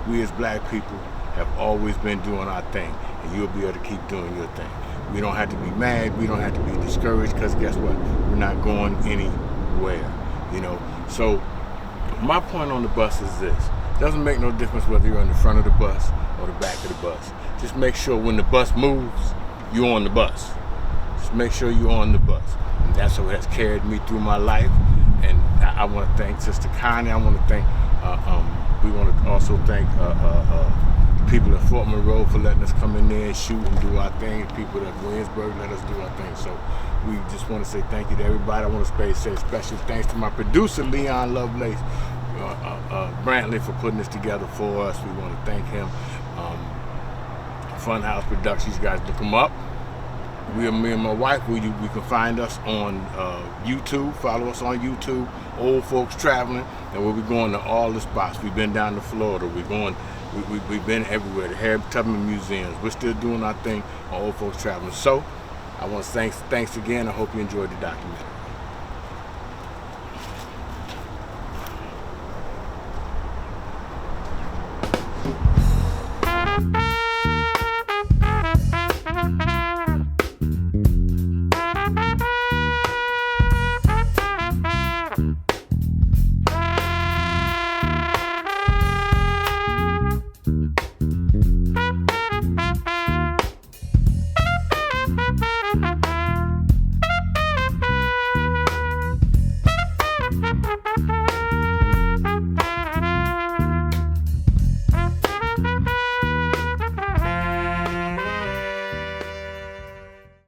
We as black people have always been doing our thing, and you'll be able to keep doing your thing. We don't have to be mad, we don't have to be discouraged, because guess what? We're not going anywhere, So my point on the bus is this. It doesn't make no difference whether you're in the front of the bus or the back of the bus. Just make sure when the bus moves, you're on the bus. Just make sure you're on the bus. And that's what has carried me through my life. And I want to thank Sister Connie. I want to thank, we want to also thank the people at Fort Monroe for letting us come in there and shoot and do our thing. People at Williamsburg let us do our thing. So we just want to say thank you to everybody. I want to say special thanks to my producer, Leon Lovelace, Brantley, for putting this together for us. We want to thank him. Funhouse Productions, you guys look them up. Me and my wife, we can find us on YouTube. Follow us on YouTube, Old Folks Traveling, and we'll be going to all the spots. We've been down to Florida. We've been everywhere. The Harriet Tubman Museums. We're still doing our thing on Old Folks Traveling. So I want to thanks again. I hope you enjoyed the documentary.